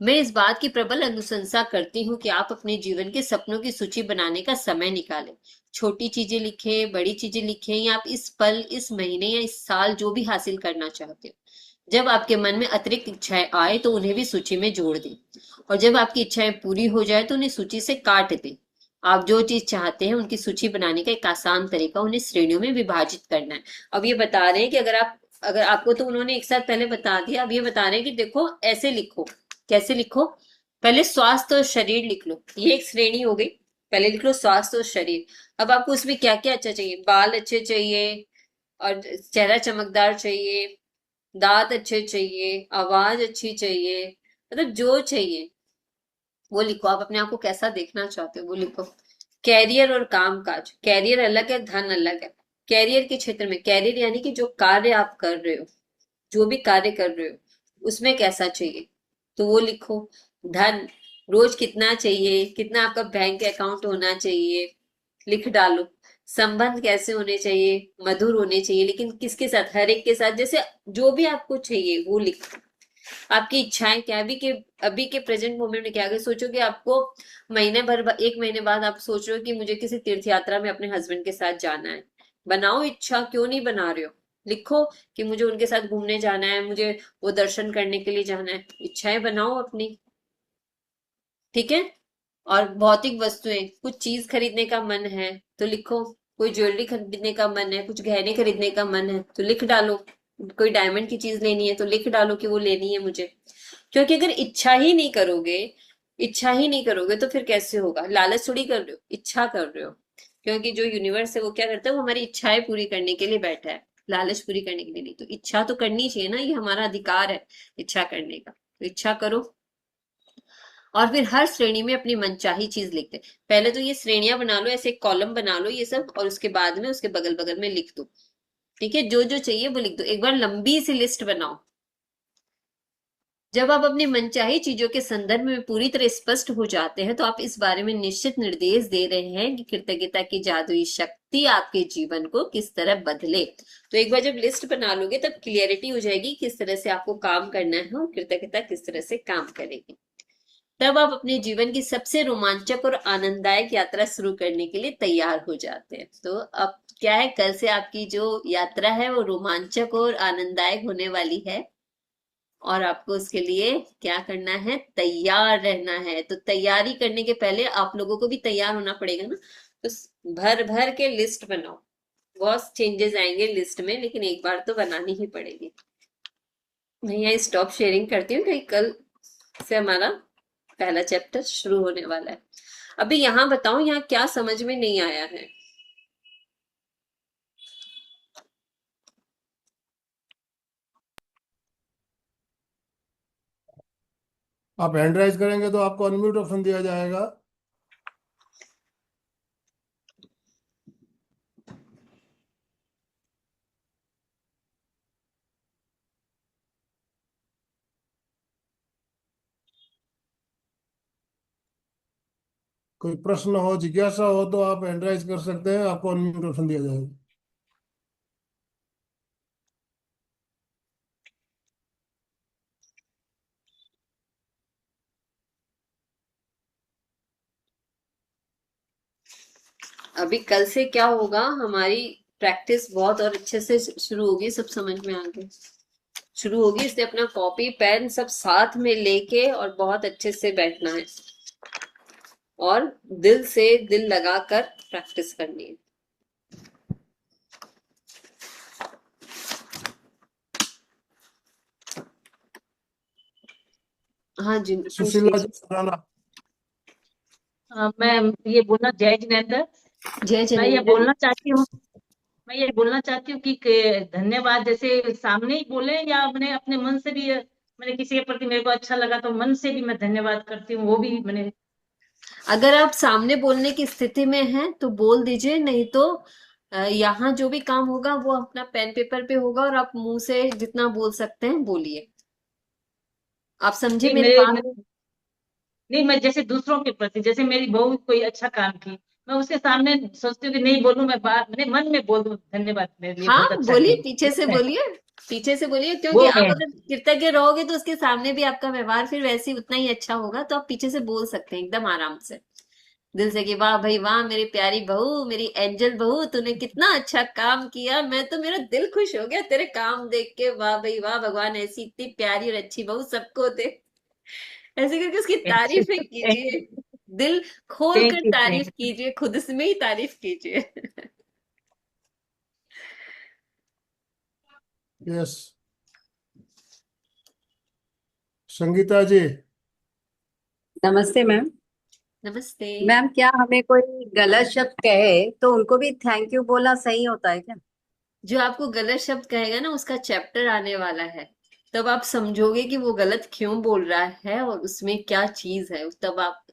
मैं इस बात की प्रबल अनुशंसा करती हूँ कि आप अपने जीवन के सपनों की सूची बनाने का समय निकालें। छोटी चीजें लिखें, बड़ी चीजें लिखें, या आप इस पल, इस महीने या इस साल जो भी हासिल करना चाहते हो। जब आपके मन में अतिरिक्त इच्छाएं आए तो उन्हें भी सूची में जोड़ दें, और जब आपकी इच्छाएं पूरी हो जाए तो उन्हें सूची से काट दें। आप जो चीज चाहते हैं उनकी सूची बनाने का एक आसान तरीका उन्हें श्रेणियों में विभाजित करना है। अब ये बता रहे हैं कि अगर आपको तो उन्होंने एक साथ पहले बता दिया, अब ये बता रहे हैं कि देखो ऐसे लिखो। कैसे लिखो? पहले स्वास्थ्य और शरीर लिख लो, ये एक श्रेणी हो गई। पहले लिख लो स्वास्थ्य और शरीर। अब आपको उसमें क्या क्या अच्छा चाहिए? बाल अच्छे चाहिए, और चेहरा चमकदार चाहिए, दांत अच्छे चाहिए, आवाज अच्छी चाहिए, मतलब जो चाहिए वो लिखो। आप अपने आप को कैसा देखना चाहते हो वो लिखो। कैरियर और काम काज, कैरियर अलग है, धन अलग है। कैरियर के क्षेत्र में, कैरियर यानी कि जो कार्य आप कर रहे हो, जो भी कार्य कर रहे हो उसमें कैसा चाहिए, तो वो लिखो। धन, रोज कितना चाहिए, कितना आपका बैंक अकाउंट होना चाहिए, लिख डालो। संबंध कैसे होने चाहिए? मधुर होने चाहिए, लेकिन किसके साथ? हर एक के साथ। जैसे जो भी आपको चाहिए वो लिखो। आपकी इच्छाएं क्या, अभी के प्रेजेंट मोमेंट में क्या, अगर सोचो कि आपको एक महीने बाद आप सोच रहे हो कि मुझे किसी तीर्थ यात्रा में अपने हस्बैंड के साथ जाना है, बनाओ इच्छा। क्यों नहीं बना रहे हो? लिखो कि मुझे उनके साथ घूमने जाना है, मुझे वो दर्शन करने के लिए जाना है। इच्छाएं बनाओ अपनी, ठीक है। और भौतिक वस्तुएं, कुछ चीज खरीदने का मन है तो लिखो। कोई ज्वेलरी खरीदने का मन है, कुछ गहने खरीदने का मन है तो लिख डालो। कोई डायमंड की चीज लेनी है तो लिख डालो कि वो लेनी है मुझे। क्योंकि अगर इच्छा ही नहीं करोगे तो फिर कैसे होगा? लालच थोड़ी कर रहे हो, इच्छा कर रहे हो। क्योंकि जो यूनिवर्स है वो क्या करता है, वो हमारी इच्छाएं पूरी करने के लिए बैठा है, लालच पूरी करने के लिए नहीं। तो इच्छा तो करनी चाहिए ना, ये हमारा अधिकार है इच्छा करने का। तो इच्छा करो, और फिर हर श्रेणी में अपनी मनचाही चीज लिखते। पहले तो ये श्रेणियां बना लो, ऐसे एक कॉलम बना लो ये सब, और उसके बाद में उसके बगल बगल में लिख दो, ठीक है। जो जो चाहिए वो लिख दो, एक बार लंबी सी लिस्ट बनाओ। जब आप अपनी मनचाही चीजों के संदर्भ में पूरी तरह स्पष्ट हो जाते हैं तो आप इस बारे में निश्चित निर्देश दे रहे हैं कि कृतज्ञता की जादुई शक्ति आपके जीवन को किस तरह बदले। तो एक बार जब लिस्ट बना लोगे तब क्लियरिटी हो जाएगी किस तरह से आपको काम करना है और कृतज्ञता किस तरह से काम करेगी। तब आप अपने जीवन की सबसे रोमांचक और आनंददायक यात्रा शुरू करने के लिए तैयार हो जाते हैं। तो अब क्या है, कल से आपकी जो यात्रा है वो रोमांचक और आनंददायक होने वाली है, और आपको उसके लिए क्या करना है? तैयार रहना है। तो तैयारी करने के पहले आप लोगों को भी तैयार होना पड़ेगा ना। तो भर भर के लिस्ट बनाओ। बहुत चेंजेस आएंगे लिस्ट में, लेकिन एक बार तो बनानी ही पड़ेगी। मैं यहाँ स्टॉप शेयरिंग करती हूँ क्योंकि कल से हमारा पहला चैप्टर शुरू होने वाला है। अभी यहाँ बताओ, यहाँ क्या समझ में नहीं आया है? आप हैंड राइज करेंगे तो आपको अनम्यूट ऑप्शन दिया जाएगा। कोई प्रश्न हो, जिज्ञासा हो तो आप हैंड राइज कर सकते हैं, आपको अनम्यूट ऑप्शन दिया जाएगा। अभी कल से क्या होगा, हमारी प्रैक्टिस बहुत और अच्छे से शुरू होगी, सब समझ में आगे शुरू होगी। इसलिए अपना कॉपी पेन सब साथ में लेके और बहुत अच्छे से बैठना है और दिल से दिल लगाकर प्रैक्टिस करनी है। हाँ जी, पूछ सुशीला जी लीजिए। राणा। मैं ये बोलना, जय जिनेन्द्र। जय मैं ये जिनेन्द्र। बोलना चाहती हूँ मैं ये बोलना चाहती हूँ कि धन्यवाद जैसे सामने ही बोले या मैंने अपने मन से भी, मैंने किसी के प्रति मेरे को अच्छा लगा तो मन से भी मैं धन्यवाद करती हूँ, वो भी मैंने। अगर आप सामने बोलने की स्थिति में हैं तो बोल दीजिए, नहीं तो यहाँ जो भी काम होगा वो अपना पेन पेपर पे होगा और आप मुंह से जितना बोल सकते हैं बोलिए। आप समझे नहीं मेरी मेरे बात? नहीं, मैं जैसे दूसरों के प्रति, जैसे मेरी बहू कोई अच्छा काम की, मैं उसके सामने सोचती हूँ कि नहीं बोलूं, मैं बात मैंने मन में बोल दूं, धन्यवाद मेरे लिए हाँ, बहुत अच्छा बोलिए, की, पीछे ठीक से है। बोलिए। पीछे से बोलिए, क्योंकि वो आप मैं अगर कृतज्ञ रहोगे तो उसके सामने भी आपका व्यवहार फिर वैसे ही उतना ही अच्छा होगा। तो आप पीछे से बोल सकते हैं एकदम आराम से, दिल से कि वाह भाई वाह, मेरी प्यारी बहू, मेरी एंजल बहू, तूने कितना अच्छा काम किया। मैं तो, मेरा दिल खुश हो गया तेरे काम देख के। वाह भाई वाह, भगवान ऐसी इतनी प्यारी और अच्छी बहू सबको दे। ऐसे करके उसकी तारीफें कीजिए, दिल खोल कर थैंक यू तारीफ थैंक कीजिए, खुद से में ही तारीफ कीजिए। यस। संगीता जी। नमस्ते मैम। नमस्ते। मैम, क्या हमें कोई गलत शब्द कहे तो उनको भी थैंक यू बोलना सही होता है क्या? जो आपको गलत शब्द कहेगा ना, उसका चैप्टर आने वाला है, तब आप समझोगे कि वो गलत क्यों बोल रहा है और उसमें क्या चीज है।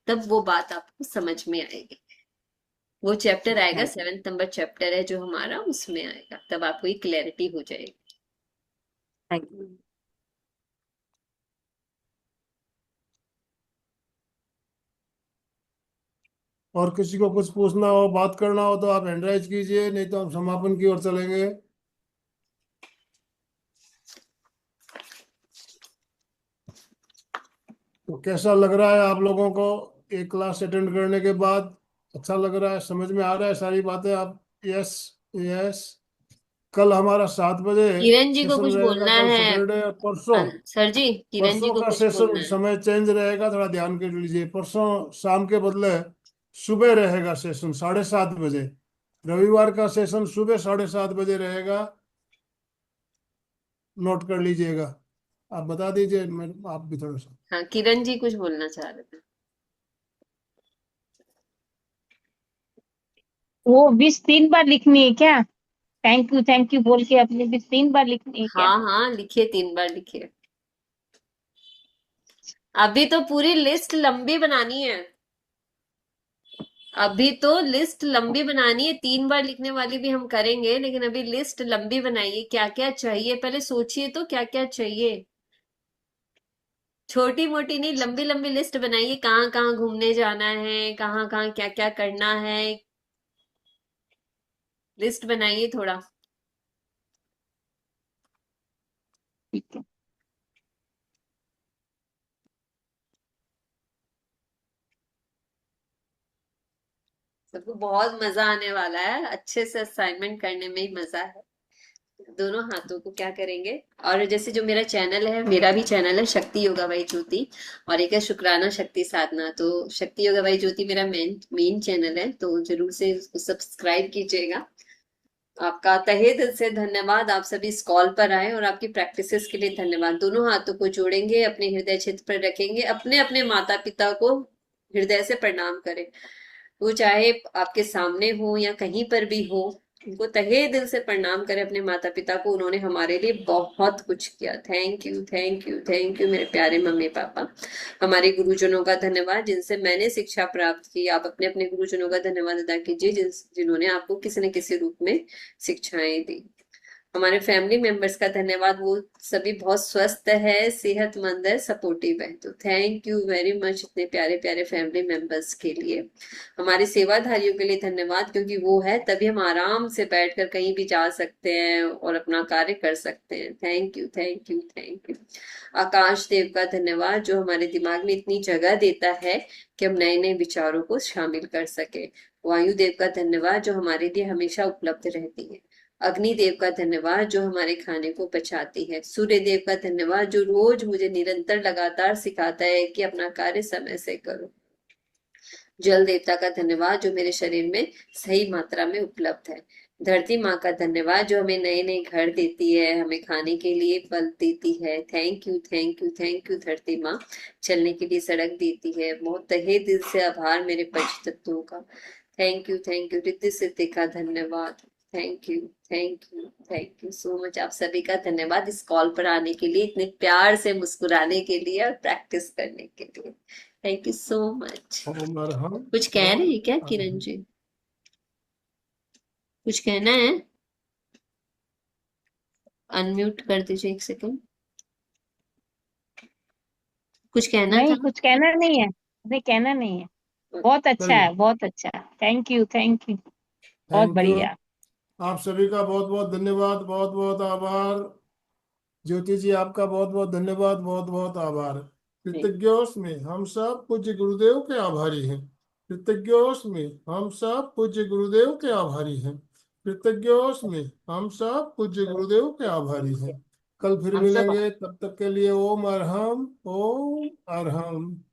तब वो बात आपको समझ में आएगी। वो चैप्टर आएगा, थैंक 7 नंबर चैप्टर है जो हमारा, उसमें आएगा, तब आपको ये क्लैरिटी हो जाएगी। यू। और किसी को कुछ पूछना हो, बात करना हो तो आप हैंड राइज कीजिए, नहीं तो हम समापन की ओर चलेंगे। तो कैसा लग रहा है आप लोगों को एक क्लास अटेंड करने के बाद? अच्छा लग रहा है? समझ में आ रहा है सारी बातें? आप यस। यस। कल हमारा 7 बजे किरण जी को सेशन कुछ रहेगा, बोलना कल है। सैटरडे। और परसों, सर जी, किरण जी परसों को का कुछ सेशन बोलना है। समय चेंज रहेगा, थोड़ा ध्यान के लीजिए। परसों शाम के बदले सुबह रहेगा सेशन 7:30 बजे। रविवार का सेशन सुबह 7:30 बजे रहेगा, नोट कर लीजिएगा। आप बता दीजिए, मैं आप भी थोड़ा सा। हाँ, किरण जी कुछ बोलना चाह रहे थे। वो विश 3 बार लिखनी है क्या? थैंक यू बोल के अपनी विश 3 बार लिखनी है क्या? हाँ हाँ, लिखिए, 3 बार लिखिए। अभी तो पूरी लिस्ट लंबी बनानी है। अभी तो लिस्ट लंबी बनानी है, 3 बार लिखने वाली भी हम करेंगे, लेकिन अभी लिस्ट लंबी बनाइए। क्या क्या चाहिए पहले सोचिए, तो क्या क्या चाहिए। छोटी मोटी नहीं, लंबी लंबी लिस्ट बनाइए, कहाँ कहाँ घूमने जाना है, कहाँ कहाँ क्या क्या करना है। लिस्ट बनाइए थोड़ा। ठीक है। सबको बहुत मजा आने वाला है, अच्छे से असाइनमेंट करने में ही मजा है। दोनों हाथों को क्या करेंगे। और जैसे जो मेरा चैनल है, मेरा भी चैनल है शक्ति योगा बाई ज्योति, और एक है शुक्राना शक्ति साधना। तो शक्ति योगा बाई ज्योति मेरा मेन मेन चैनल है, तो जरूर से उसको सब्सक्राइब कीजिएगा। आपका तहे दिल से धन्यवाद। आप सभी इस कॉल पर आए और आपकी प्रैक्टिसेस के लिए धन्यवाद। दोनों हाथों को जोड़ेंगे, अपने हृदय क्षेत्र पर रखेंगे, अपने अपने माता पिता को हृदय से प्रणाम करें। वो चाहे आपके सामने हो या कहीं पर भी हो, उनको तहे दिल से प्रणाम करें अपने माता पिता को। उन्होंने हमारे लिए बहुत कुछ किया। Thank you, thank you, thank you मेरे प्यारे मम्मी पापा। हमारे गुरुजनों का धन्यवाद जिनसे मैंने शिक्षा प्राप्त की। आप अपने अपने गुरुजनों का धन्यवाद अदा कीजिए जिन्होंने आपको किसी न किसी रूप में शिक्षाएं दी। हमारे फैमिली मेंबर्स का धन्यवाद, वो सभी बहुत स्वस्थ है, सेहतमंद है, सपोर्टिव है। तो थैंक यू वेरी मच इतने प्यारे प्यारे फैमिली मेंबर्स के लिए। हमारे सेवाधारियों के लिए धन्यवाद, क्योंकि वो है तभी हम आराम से बैठकर कहीं भी जा सकते हैं और अपना कार्य कर सकते हैं। Thank you, thank you, thank you. Akash Dev का धन्यवाद जो हमारे दिमाग में इतनी जगह देता है कि हम नए नए विचारों को शामिल कर सके। वायु देव का धन्यवाद जो हमारे लिए हमेशा उपलब्ध रहती है। अग्नि देव का धन्यवाद जो हमारे खाने को पचाती है। सूर्य देव का धन्यवाद जो रोज मुझे निरंतर लगातार सिखाता है कि अपना कार्य समय से करो। जल देवता का धन्यवाद जो मेरे शरीर में सही मात्रा में उपलब्ध है। धरती माँ का धन्यवाद जो हमें नए नए घर देती है, हमें खाने के लिए फल देती है। Thank you, thank you, thank you धरती माँ। चलने के लिए सड़क देती है। बहुत तहे दिल से आभार मेरे पंच तत्वों का। Thank you, thank you. Riddhi Siddhi का धन्यवाद। Thank you, thank you, thank you so much. आप सभी का धन्यवाद इस कॉल पर आने के लिए, इतने प्यार से मुस्कुराने के लिए और प्रैक्टिस करने के लिए। Thank you so much. ओम अरहम कुछ कह रहे हैं क्या ओम किरण अरहम। जी? कुछ कहना है? अनम्यूट कर दीजिए एक सेकंड। कुछ कहना नहीं, था? कुछ कहना नहीं है, नहीं कहना नहीं है। बहुत अच्छा चलिए, है, बहुत अच्छा। थैंक यू, थैंक यू, बहुत थैंक यू। बढ़िया। आप सभी का बहुत बहुत धन्यवाद, बहुत बहुत आभार। ज्योति जी आपका बहुत बहुत धन्यवाद, बहुत बहुत आभार। कृतज्ञों में हम सब पूज्य गुरुदेव के आभारी हैं। कृतज्ञों में हम सब पूज्य गुरुदेव के आभारी हैं। कृतज्ञों में हम सब पूज्य गुरुदेव के आभारी हैं। कल फिर हम सब मिलेंगे, तब तक के लिए ओम अरहम, ओम अरहम।